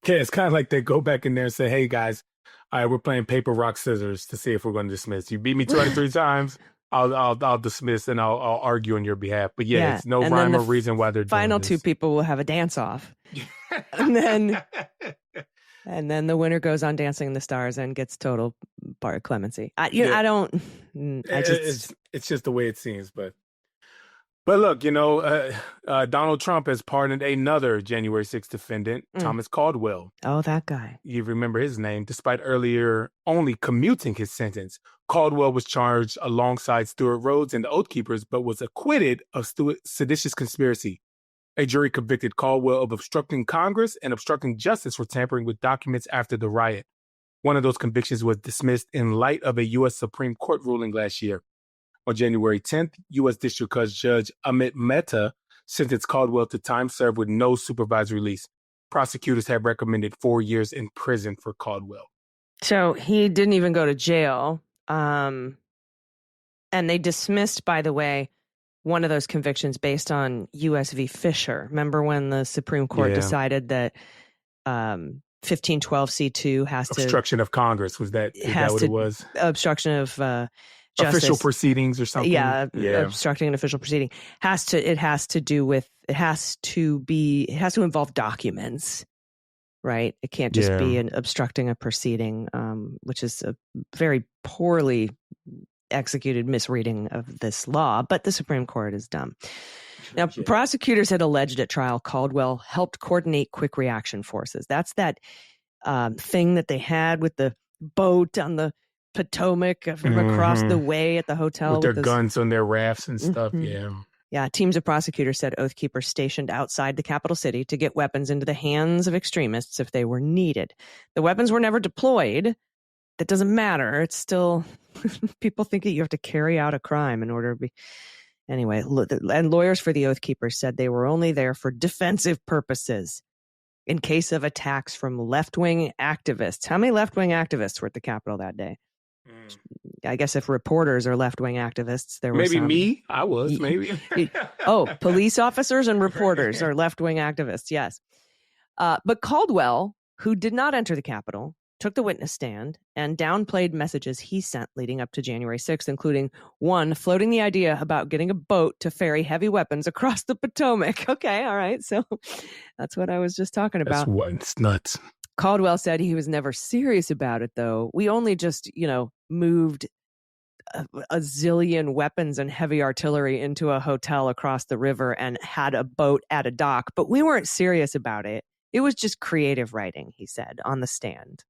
Speaker 3: Yeah, it's kind of like they go back in there and say, "Hey guys, all right, we're playing paper, rock, scissors to see if we're going to dismiss. You beat me 23 times, I'll dismiss and I'll argue on your behalf." But it's no rhyme or reason why they're doing
Speaker 1: final
Speaker 3: this.
Speaker 1: 2 people will have a dance off, and then the winner goes on Dancing in the Stars and gets total clemency. It's
Speaker 3: just the way it seems, But look, Donald Trump has pardoned another January 6th defendant, Thomas Caldwell.
Speaker 1: Oh, that guy.
Speaker 3: You remember his name. Despite earlier only commuting his sentence, Caldwell was charged alongside Stuart Rhodes and the Oath Keepers, but was acquitted of seditious conspiracy. A jury convicted Caldwell of obstructing Congress and obstructing justice for tampering with documents after the riot. One of those convictions was dismissed in light of a U.S. Supreme Court ruling last year. On January 10th, U.S. District Judge Amit Mehta sentenced Caldwell to time served with no supervised release. Prosecutors have recommended 4 years in prison for Caldwell.
Speaker 1: So he didn't even go to jail. And they dismissed, by the way, one of those convictions based on U.S. v. Fisher. Remember when the Supreme Court decided that 1512C2 has to...
Speaker 3: Obstruction of Congress, is that what it was?
Speaker 1: Obstruction of... justice.
Speaker 3: Official proceedings or something.
Speaker 1: Obstructing an official proceeding it has to involve documents, right? It can't just be an obstructing a proceeding, which is a very poorly executed misreading of this law, but the Supreme Court is dumb. Now, prosecutors had alleged at trial Caldwell helped coordinate quick reaction forces. That's that thing that they had with the boat on the Potomac from across the way at the hotel
Speaker 3: with their guns on their rafts and stuff.
Speaker 1: Yeah, teams of prosecutors said Oath Keepers stationed outside the capital city to get weapons into the hands of extremists if they were needed. The weapons were never deployed. That doesn't matter. It's still people think that you have to carry out a crime in order to be. Anyway, and lawyers for the Oath Keepers said they were only there for defensive purposes in case of attacks from left-wing activists. How many left-wing activists were at the Capitol that day? I guess if reporters are left-wing activists, there was
Speaker 3: maybe me. I was maybe.
Speaker 1: Police officers and reporters are left-wing activists. Yes, but Caldwell, who did not enter the Capitol, took the witness stand and downplayed messages he sent leading up to January 6th, including one floating the idea about getting a boat to ferry heavy weapons across the Potomac. Okay, all right, so that's what I was just talking about.
Speaker 3: It's nuts.
Speaker 1: Caldwell said he was never serious about it, though. We only just, moved a zillion weapons and heavy artillery into a hotel across the river and had a boat at a dock, but we weren't serious about it. It was just creative writing, he said on the stand.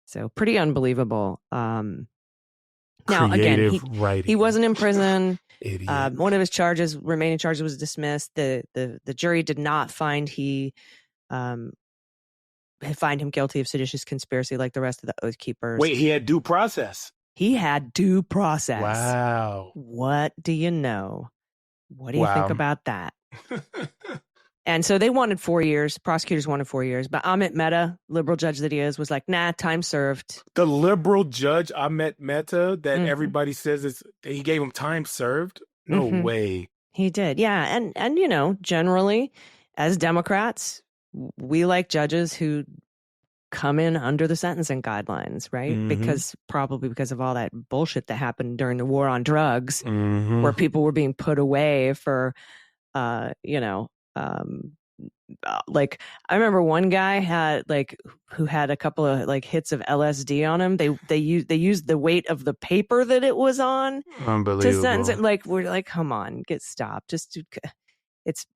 Speaker 1: So pretty unbelievable. Now, again, he wasn't in prison. One of his remaining charges was dismissed. The jury did not find him guilty of seditious conspiracy like the rest of the Oath Keepers.
Speaker 3: Wait, he had due process.
Speaker 1: He had due process.
Speaker 3: Wow.
Speaker 1: What do you know? What do you think about that? And so they wanted 4 years. Prosecutors wanted 4 years. But Amit Mehta, liberal judge that he is, was like, nah, time served.
Speaker 3: The liberal judge, Amit Mehta, that everybody says he gave him time served? No way.
Speaker 1: He did. Yeah. And generally, as Democrats, we like judges who come in under the sentencing guidelines, right? Probably because of all that bullshit that happened during the war on drugs, where people were being put away for, like I remember one guy who had a couple of hits of LSD on him. They used the weight of the paper that it was on to sentence it. Like, we're like, come on, get stopped. It's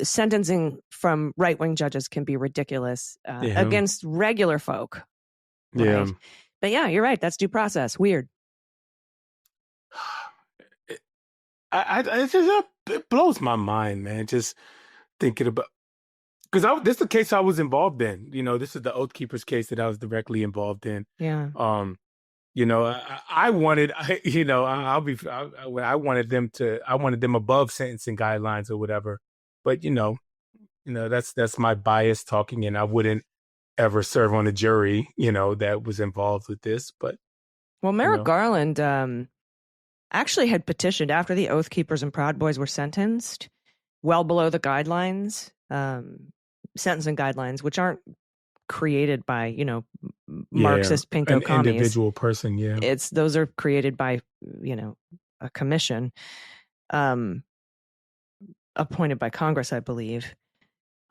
Speaker 1: sentencing from right-wing judges can be ridiculous against regular folk. Right?
Speaker 3: Yeah.
Speaker 1: But yeah, you're right. That's due process. Weird.
Speaker 3: It blows my mind, man. Just thinking about, because this is the case I was involved in. This is the Oath Keepers case that I was directly involved in.
Speaker 1: Yeah.
Speaker 3: I wanted them above sentencing guidelines or whatever. But that's my bias talking, and I wouldn't ever serve on a jury, that was involved with this. But
Speaker 1: Merrick Garland actually had petitioned after the Oath Keepers and Proud Boys were sentenced, well below the guidelines, sentencing guidelines, which aren't created by Marxist pinko commies.
Speaker 3: An individual person. Yeah,
Speaker 1: those are created by a commission appointed by Congress, I believe.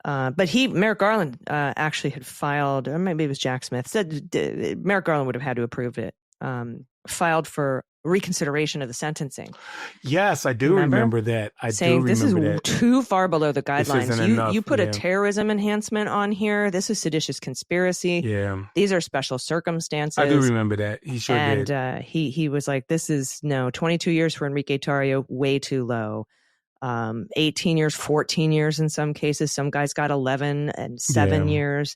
Speaker 1: But Merrick Garland actually had filed, or maybe it was Jack Smith, said Merrick Garland would have had to approve it, filed for reconsideration of the sentencing.
Speaker 3: Yes, I do remember that.
Speaker 1: Saying this is too far below the guidelines. You put a terrorism enhancement on here. This is seditious conspiracy.
Speaker 3: Yeah.
Speaker 1: These are special circumstances.
Speaker 3: I do remember that. He sure did.
Speaker 1: And he was like, this is 22 years for Enrique Tarrio, way too low. 18 years, 14 years in some cases. Some guys got 11 and 7 years.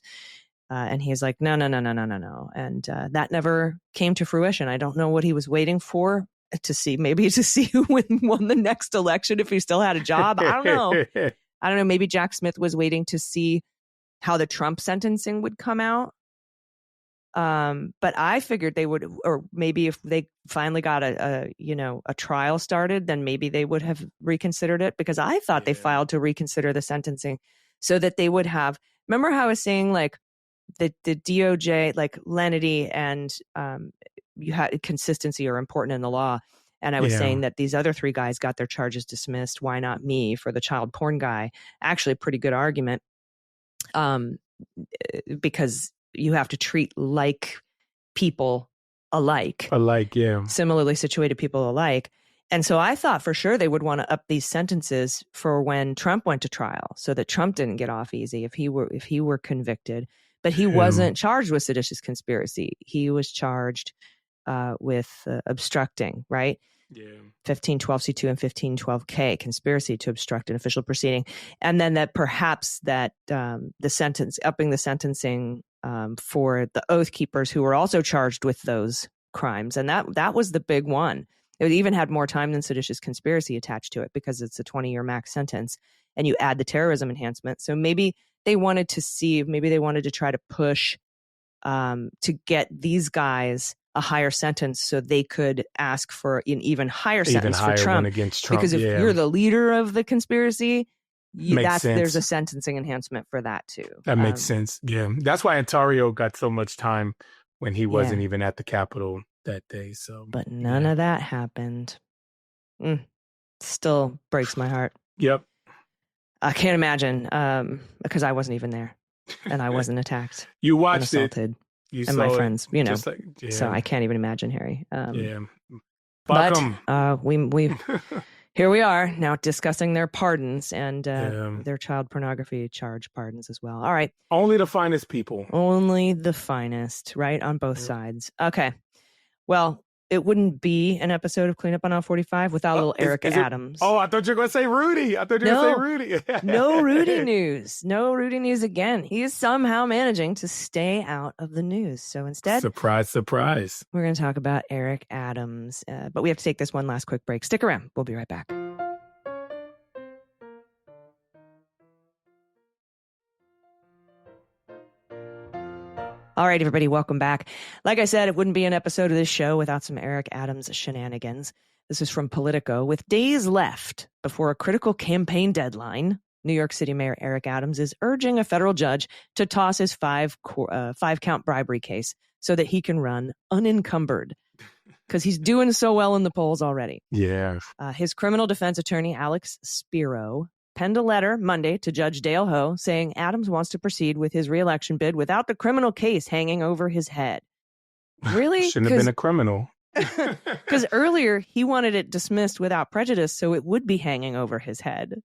Speaker 1: And he's like, no. And that never came to fruition. I don't know what he was waiting for to see who won the next election, if he still had a job. I don't know. Maybe Jack Smith was waiting to see how the Trump sentencing would come out. But I figured they would, or maybe if they finally got a trial started, then maybe they would have reconsidered it, because I thought they filed to reconsider the sentencing so that they would have, remember how I was saying the DOJ, lenity and you had consistency are important in the law. And I was saying that these other three guys got their charges dismissed. Why not me for the child porn guy? Actually, a pretty good argument. Because you have to treat people alike. Similarly situated people alike. And so I thought for sure they would want to up these sentences for when Trump went to trial, so that Trump didn't get off easy if he were convicted. But he wasn't charged with seditious conspiracy. He was charged with obstructing, right?
Speaker 3: Yeah.
Speaker 1: 1512C2 and 1512K, conspiracy to obstruct an official proceeding. And then that perhaps the upping the sentencing for the Oath Keepers, who were also charged with those crimes. And that was the big one. It even had more time than seditious conspiracy attached to it, because it's a 20-year max sentence, and you add the terrorism enhancement. So maybe they wanted to try to push to get these guys a higher sentence so they could ask for an even higher sentence for Trump.
Speaker 3: Against Trump.
Speaker 1: Because if you're the leader of the conspiracy,
Speaker 3: there's
Speaker 1: a sentencing enhancement for that too.
Speaker 3: That makes sense. Yeah. That's why Ontario got so much time when he wasn't even at the Capitol that day. So,
Speaker 1: but none of that happened. Still breaks my heart.
Speaker 3: Yep.
Speaker 1: I can't imagine, because I wasn't even there and I wasn't attacked.
Speaker 3: You watched
Speaker 1: it.
Speaker 3: You
Speaker 1: and my
Speaker 3: saw it,
Speaker 1: friends, you know.
Speaker 3: just like, yeah.
Speaker 1: So I can't even imagine, Harry.
Speaker 3: Yeah.
Speaker 1: But
Speaker 3: Fuck 'em.
Speaker 1: we here we are now discussing their pardons and
Speaker 3: Yeah.
Speaker 1: their child pornography charge pardons as well. All right.
Speaker 3: Only the finest people.
Speaker 1: Only the finest, right? On both sides. Okay. Well, it wouldn't be an episode of Cleanup on Aisle 45 without little Eric Adams.
Speaker 3: Oh, I thought you were going to say Rudy. I thought you were going to say Rudy.
Speaker 1: No Rudy news. No Rudy news again. He is somehow managing to stay out of the news. So instead,
Speaker 3: surprise, surprise.
Speaker 1: We're going to talk about Eric Adams. But we have to take this one last quick break. Stick around. We'll be right back. All right, everybody, welcome back. Like I said, it wouldn't be an episode of this show without some Eric Adams shenanigans. This is from Politico. With days left before a critical campaign deadline, New York City Mayor Eric Adams is urging a federal judge to toss his five-count bribery case so that he can run unencumbered, because he's doing so well in the polls already.
Speaker 3: Yeah.
Speaker 1: His criminal defense attorney, Alex Spiro, penned a letter Monday to Judge Dale Ho saying Adams wants to proceed with his reelection bid without the criminal case hanging over his head. Really?
Speaker 3: Shouldn't have been a criminal.
Speaker 1: Because earlier he wanted it dismissed without prejudice, so it would be hanging over his head.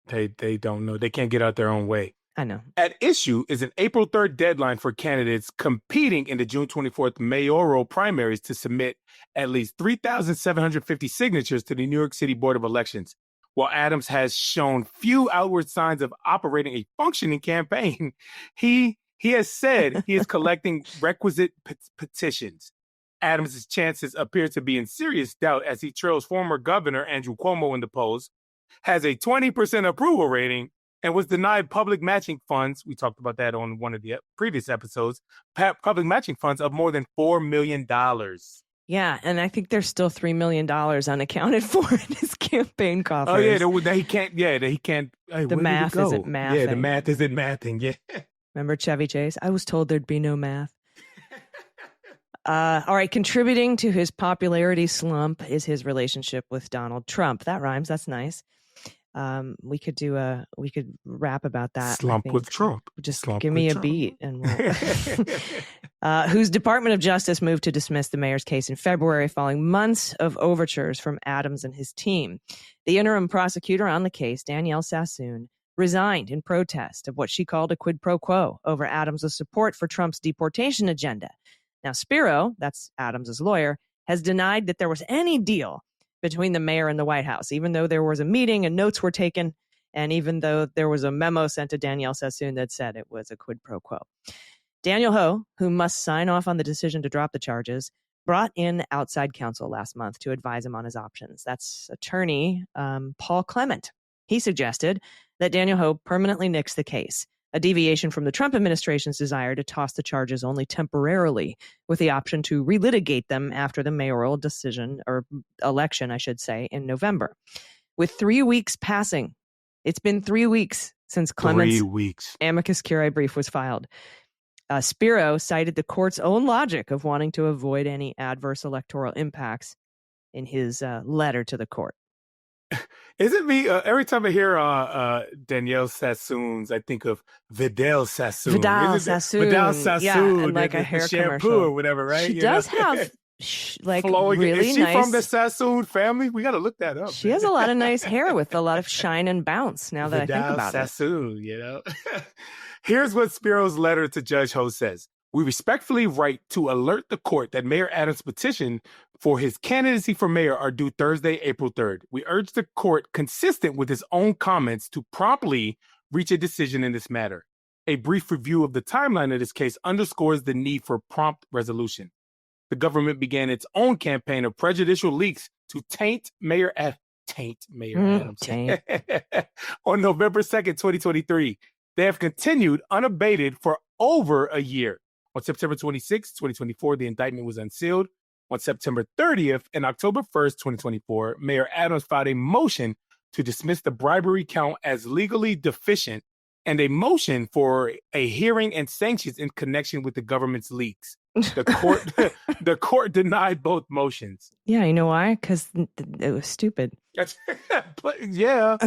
Speaker 3: They don't know. They can't get out their own way.
Speaker 1: I know.
Speaker 3: At issue is an April 3rd deadline for candidates competing in the June 24th mayoral primaries to submit at least 3,750 signatures to the New York City Board of Elections. While Adams has shown few outward signs of operating a functioning campaign, he has said he is collecting requisite petitions. Adams' chances appear to be in serious doubt as he trails former Governor Andrew Cuomo in the polls, has a 20% approval rating, and was denied public matching funds. We talked about that on one of the previous episodes. Public matching funds of more than $4 million.
Speaker 1: Yeah, and I think there's still $3 million unaccounted for in his campaign coffers.
Speaker 3: Oh yeah, he can't. Yeah, he can't. Hey,
Speaker 1: the math isn't mathing.
Speaker 3: Yeah, the math isn't mathing. Yeah.
Speaker 1: Remember Chevy Chase? I was told there'd be no math. All right, contributing to his popularity slump is his relationship with Donald Trump. That rhymes. That's nice. We could rap about that.
Speaker 3: Slump with Trump.
Speaker 1: Just
Speaker 3: Slump
Speaker 1: give me a
Speaker 3: Trump.
Speaker 1: beat, and we'll whose Department of Justice moved to dismiss the mayor's case in February following months of overtures from Adams and his team. The interim prosecutor on the case, Danielle Sassoon, resigned in protest of what she called a quid pro quo over Adams' support for Trump's deportation agenda. Now, Spiro, that's Adams' lawyer, has denied that there was any deal between the mayor and the White House, even though there was a meeting and notes were taken, and even though there was a memo sent to Danielle Sassoon that said it was a quid pro quo. Daniel Ho, who must sign off on the decision to drop the charges, brought in outside counsel last month to advise him on his options. That's attorney Paul Clement. He suggested that Daniel Ho permanently nix the case, a deviation from the Trump administration's desire to toss the charges only temporarily, with the option to relitigate them after the mayoral decision, or election, I should say, in November. With 3 weeks passing, it's been 3 weeks since Clement's amicus curiae brief was filed. Spiro cited the court's own logic of wanting to avoid any adverse electoral impacts in his letter to the court.
Speaker 3: Is it me? Every time I hear Danielle Sassoon's, I think of Vidal Sassoon.
Speaker 1: Vidal Sassoon. Yeah, and like a hair
Speaker 3: shampoo
Speaker 1: commercial.
Speaker 3: Or whatever, right?
Speaker 1: She does have like
Speaker 3: flowing.
Speaker 1: really
Speaker 3: Is she
Speaker 1: nice.
Speaker 3: from the Sassoon family? We got to look that up.
Speaker 1: She has a lot of nice hair with a lot of shine and bounce. Now that
Speaker 3: Vidal
Speaker 1: I think about
Speaker 3: Sassoon, you know. Here's what Spiro's letter to Judge Ho says. We respectfully write to alert the court that Mayor Adams' petition for his candidacy for mayor are due Thursday, April 3rd. We urge the court, consistent with his own comments, to promptly reach a decision in this matter. A brief review of the timeline of this case underscores the need for prompt resolution. The government began its own campaign of prejudicial leaks to taint Mayor Adams on November 2nd, 2023. They have continued unabated for over a year. On September 26, 2024, the indictment was unsealed. On September 30th and October 1st, 2024, Mayor Adams filed a motion to dismiss the bribery count as legally deficient and a motion for a hearing and sanctions in connection with the government's leaks. The court denied both motions.
Speaker 1: Yeah, you know why? Because it was stupid.
Speaker 3: Yeah.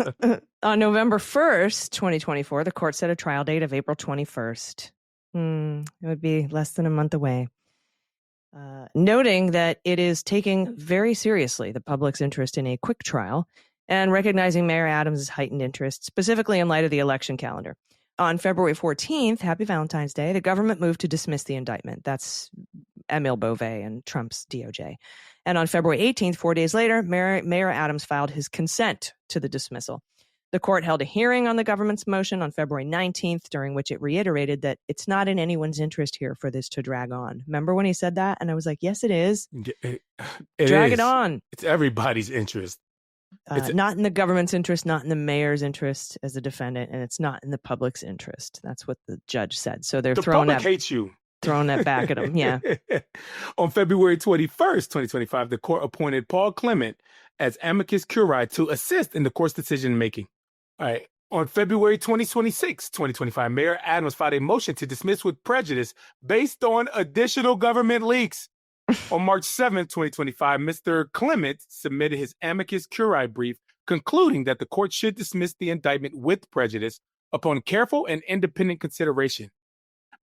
Speaker 1: On November 1st, 2024, the court set a trial date of April 21st. It would be less than a month away. Noting that it is taking very seriously the public's interest in a quick trial and recognizing Mayor Adams' heightened interest, specifically in light of the election calendar. On February 14th, happy Valentine's Day, the government moved to dismiss the indictment. That's Emil Beauvais and Trump's DOJ. And on February 18th, 4 days later, Mayor Adams filed his consent to the dismissal. The court held a hearing on the government's motion on February 19th, during which it reiterated that it's not in anyone's interest here for this to drag on. Remember when he said that? And I was like, yes, it is. Drag it on.
Speaker 3: It's everybody's interest.
Speaker 1: Not in the government's interest, not in the mayor's interest as a defendant, and it's not in the public's interest. That's what the judge said. So they're throwing that,
Speaker 3: hates you.
Speaker 1: Throwing that back at him, yeah.
Speaker 3: On February 21st, 2025, the court appointed Paul Clement as amicus curiae to assist in the court's decision-making. All right. On February 26, 2025, Mayor Adams filed a motion to dismiss with prejudice based on additional government leaks. On March 7, 2025, Mr. Clement submitted his amicus curiae brief concluding that the court should dismiss the indictment with prejudice upon careful and independent consideration.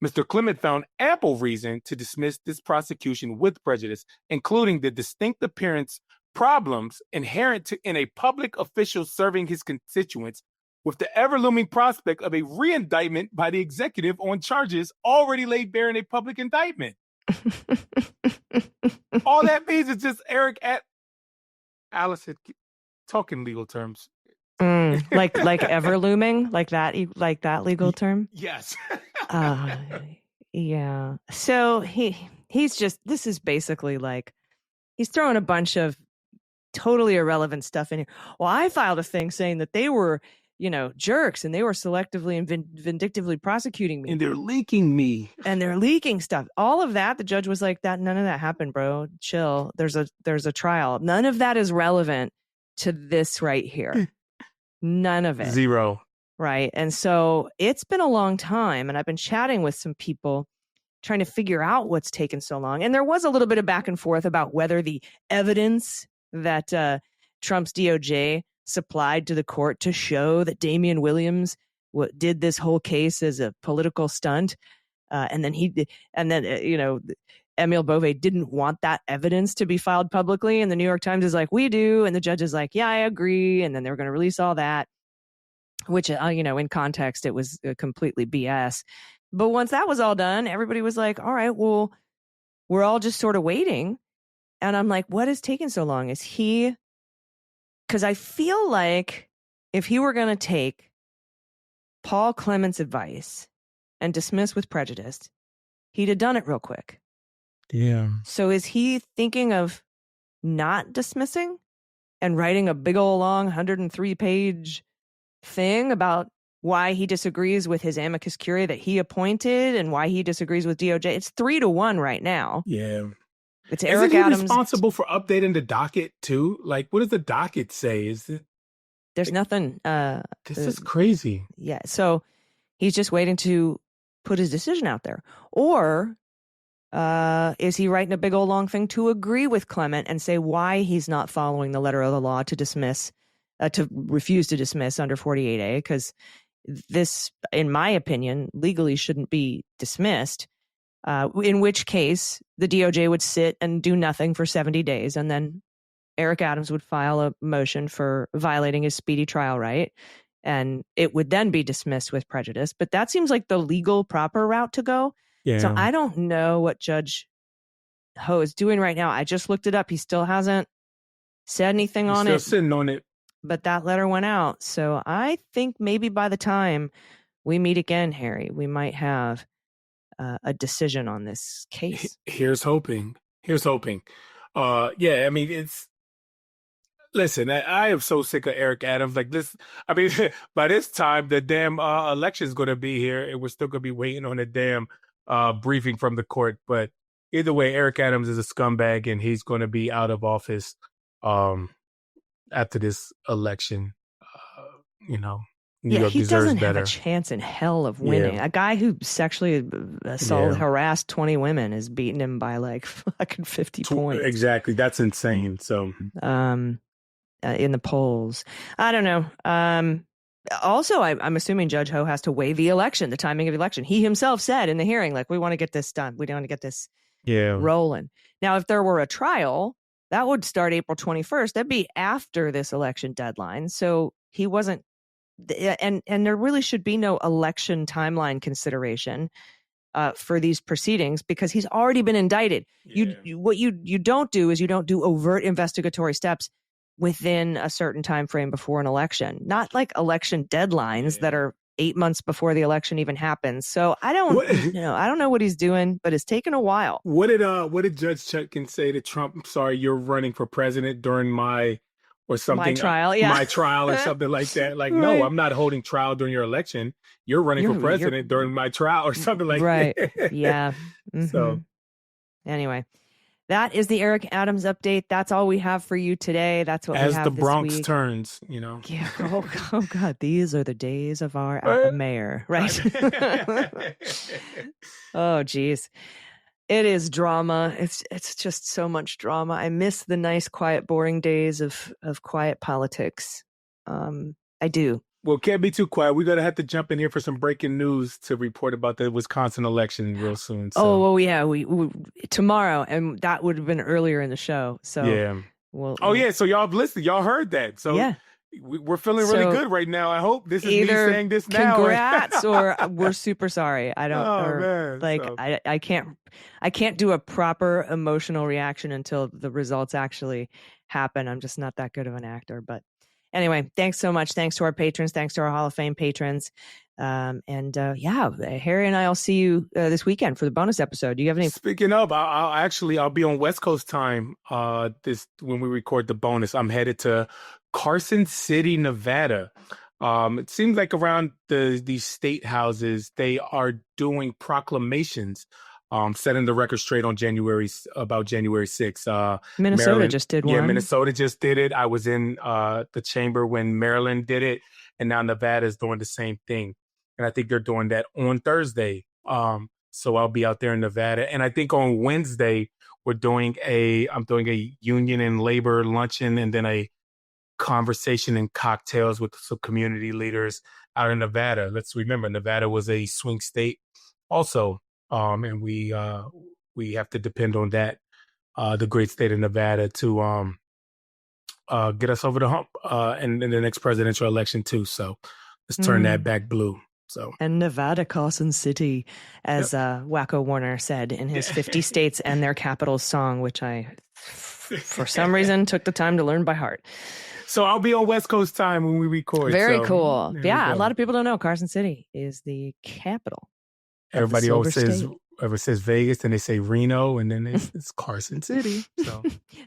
Speaker 3: Mr. Clement found ample reason to dismiss this prosecution with prejudice, including the distinct appearance problems inherent in a public official serving his constituents with the ever-looming prospect of a re-indictment by the executive on charges already laid bare in a public indictment. All that means is just Allison talking legal terms.
Speaker 1: Like ever looming, like that legal term.
Speaker 3: Yes.
Speaker 1: Yeah. So he's just, this is basically like he's throwing a bunch of totally irrelevant stuff in here. Well, I filed a thing saying that they were, jerks, and they were selectively and vindictively prosecuting me.
Speaker 3: And they're leaking me.
Speaker 1: And they're leaking stuff. All of that, the judge was like, none of that happened, bro. Chill. There's a trial. None of that is relevant to this right here. None of it.
Speaker 3: Zero.
Speaker 1: Right. And so it's been a long time, and I've been chatting with some people trying to figure out what's taken so long. And there was a little bit of back and forth about whether the evidence that Trump's DOJ supplied to the court to show that Damian Williams did this whole case as a political stunt, and then Emil Beauvais didn't want that evidence to be filed publicly, and the New York Times is like, we do, and the judge is like, yeah, I agree, and then they were going to release all that, which in context it was completely BS. But once that was all done, everybody was like, all right, well, we're all just sort of waiting. And I'm like, what is taking so long? Because I feel like if he were going to take Paul Clement's advice and dismiss with prejudice, he'd have done it real quick.
Speaker 3: Yeah.
Speaker 1: So is he thinking of not dismissing and writing a big old long 103-page thing about why he disagrees with his amicus curiae that he appointed and why he disagrees with DOJ? It's 3-1 right now.
Speaker 3: Yeah.
Speaker 1: It's Eric Adams
Speaker 3: responsible for updating the docket too. Like, what does the docket say?
Speaker 1: There's nothing.
Speaker 3: This is crazy.
Speaker 1: Yeah. So he's just waiting to put his decision out there, or is he writing a big old long thing to agree with Clement and say why he's not following the letter of the law to dismiss, to refuse to dismiss under 48A? Because this, in my opinion, legally shouldn't be dismissed. In which case the DOJ would sit and do nothing for 70 days. And then Eric Adams would file a motion for violating his speedy trial right. And it would then be dismissed with prejudice. But that seems like the legal proper route to go.
Speaker 3: Yeah.
Speaker 1: So I don't know what Judge Ho is doing right now. I just looked it up. He still hasn't said anything on it.
Speaker 3: Still sitting on it.
Speaker 1: But that letter went out. So I think maybe by the time we meet again, Harry, we might have a decision on this case.
Speaker 3: Here's hoping. Yeah, I mean, listen, I am so sick of Eric Adams. Like this, I mean, by this time, the damn election is going to be here, and we're still going to be waiting on a damn briefing from the court. But either way, Eric Adams is a scumbag, and he's going to be out of office after this election. New York
Speaker 1: he
Speaker 3: deserves
Speaker 1: doesn't
Speaker 3: better.
Speaker 1: have a chance in hell of winning.
Speaker 3: Yeah.
Speaker 1: A guy who sexually harassed 20 women is beating him by like fucking 50 points.
Speaker 3: Exactly. That's insane. So,
Speaker 1: in the polls, I don't know. Also, I'm assuming Judge Ho has to weigh the election, the timing of the election. He himself said in the hearing, like, we want to get this done. We don't want to get this rolling. Now, if there were a trial, that would start April 21st. That'd be after this election deadline. So he wasn't, and there really should be no election timeline consideration for these proceedings because he's already been indicted.
Speaker 3: Yeah.
Speaker 1: What you don't do is you don't do overt investigatory steps within a certain time frame before an election, not like election deadlines that are 8 months before the election even happens. So I don't know what he's doing, but it's taken a while.
Speaker 3: What did Judge Chutkan say to Trump? I'm sorry, you're running for president during my or something.
Speaker 1: My trial,
Speaker 3: my trial or something like that. Like, right. No, I'm not holding trial during your election. You're running for president during my trial or something like
Speaker 1: that.
Speaker 3: Right.
Speaker 1: Yeah. Mm-hmm.
Speaker 3: So
Speaker 1: anyway. That is the Eric Adams update. That's all we have for you today. That's what we have
Speaker 3: as the Bronx
Speaker 1: week.
Speaker 3: Turns, you know.
Speaker 1: Yeah. Oh God, these are the days of our mayor, right? Oh, geez. It is drama. It's just so much drama. I miss the nice, quiet, boring days of quiet politics. I do.
Speaker 3: Well, can't be too quiet. We're going to have to jump in here for some breaking news to report about the Wisconsin election real soon. So.
Speaker 1: Oh, well, yeah. We tomorrow, and that would have been earlier in the show. So
Speaker 3: yeah.
Speaker 1: Yeah.
Speaker 3: So y'all listened. Y'all heard that. So yeah. We're feeling really good right now. I hope this is me saying this now.
Speaker 1: Congrats, or we're super sorry. I don't.
Speaker 3: Man.
Speaker 1: Like so. I can't do a proper emotional reaction until the results actually happen. I'm just not that good of an actor, but. Anyway, thanks so much. Thanks to our patrons. Thanks to our Hall of Fame patrons. Harry and I'll see you this weekend for the bonus episode. Do you have any?
Speaker 3: Speaking of, I'll be on West Coast time when we record the bonus. I'm headed to Carson City, Nevada. It seems like around these state houses, they are doing proclamations. Setting the record straight on January 6th.
Speaker 1: Minnesota
Speaker 3: Maryland,
Speaker 1: just did one.
Speaker 3: Yeah, Minnesota just did it. I was in the chamber when Maryland did it, and now Nevada is doing the same thing. And I think they're doing that on Thursday. So I'll be out there in Nevada. And I think on Wednesday, I'm doing a union and labor luncheon and then a conversation and cocktails with some community leaders out in Nevada. Let's remember, Nevada was a swing state also. And we have to depend on that, the great state of Nevada to get us over the hump in the next presidential election too. So let's turn that back blue. So
Speaker 1: and Nevada, Carson City, as Wacko Warner said in his 50 states and their capitals song, which I, for some reason, took the time to learn by heart.
Speaker 3: So I'll be on West Coast time when we record.
Speaker 1: Very cool. Yeah, a lot of people don't know Carson City is the capital.
Speaker 3: Everybody always says Vegas, and they say Reno, and then it's Carson City. So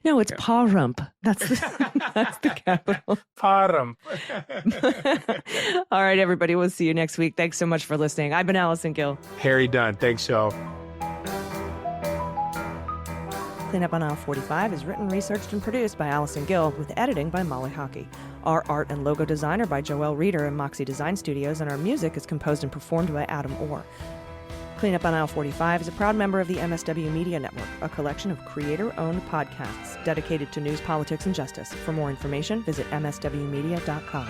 Speaker 1: no, it's Pahrump. That's the capital.
Speaker 3: Pahrump.
Speaker 1: All right, everybody. We'll see you next week. Thanks so much for listening. I've been Allison Gill.
Speaker 3: Harry Dunn. Thanks, y'all.
Speaker 1: Cleanup on Aisle 45 is written, researched, and produced by Allison Gill, with editing by Molly Hockey. Our art and logo design are by Joelle Reeder and Moxie Design Studios, and our music is composed and performed by Adam Orr. Cleanup on Aisle 45 is a proud member of the MSW Media Network, a collection of creator-owned podcasts dedicated to news, politics, and justice. For more information, visit mswmedia.com.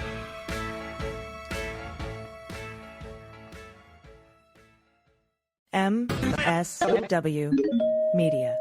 Speaker 1: MSW Media.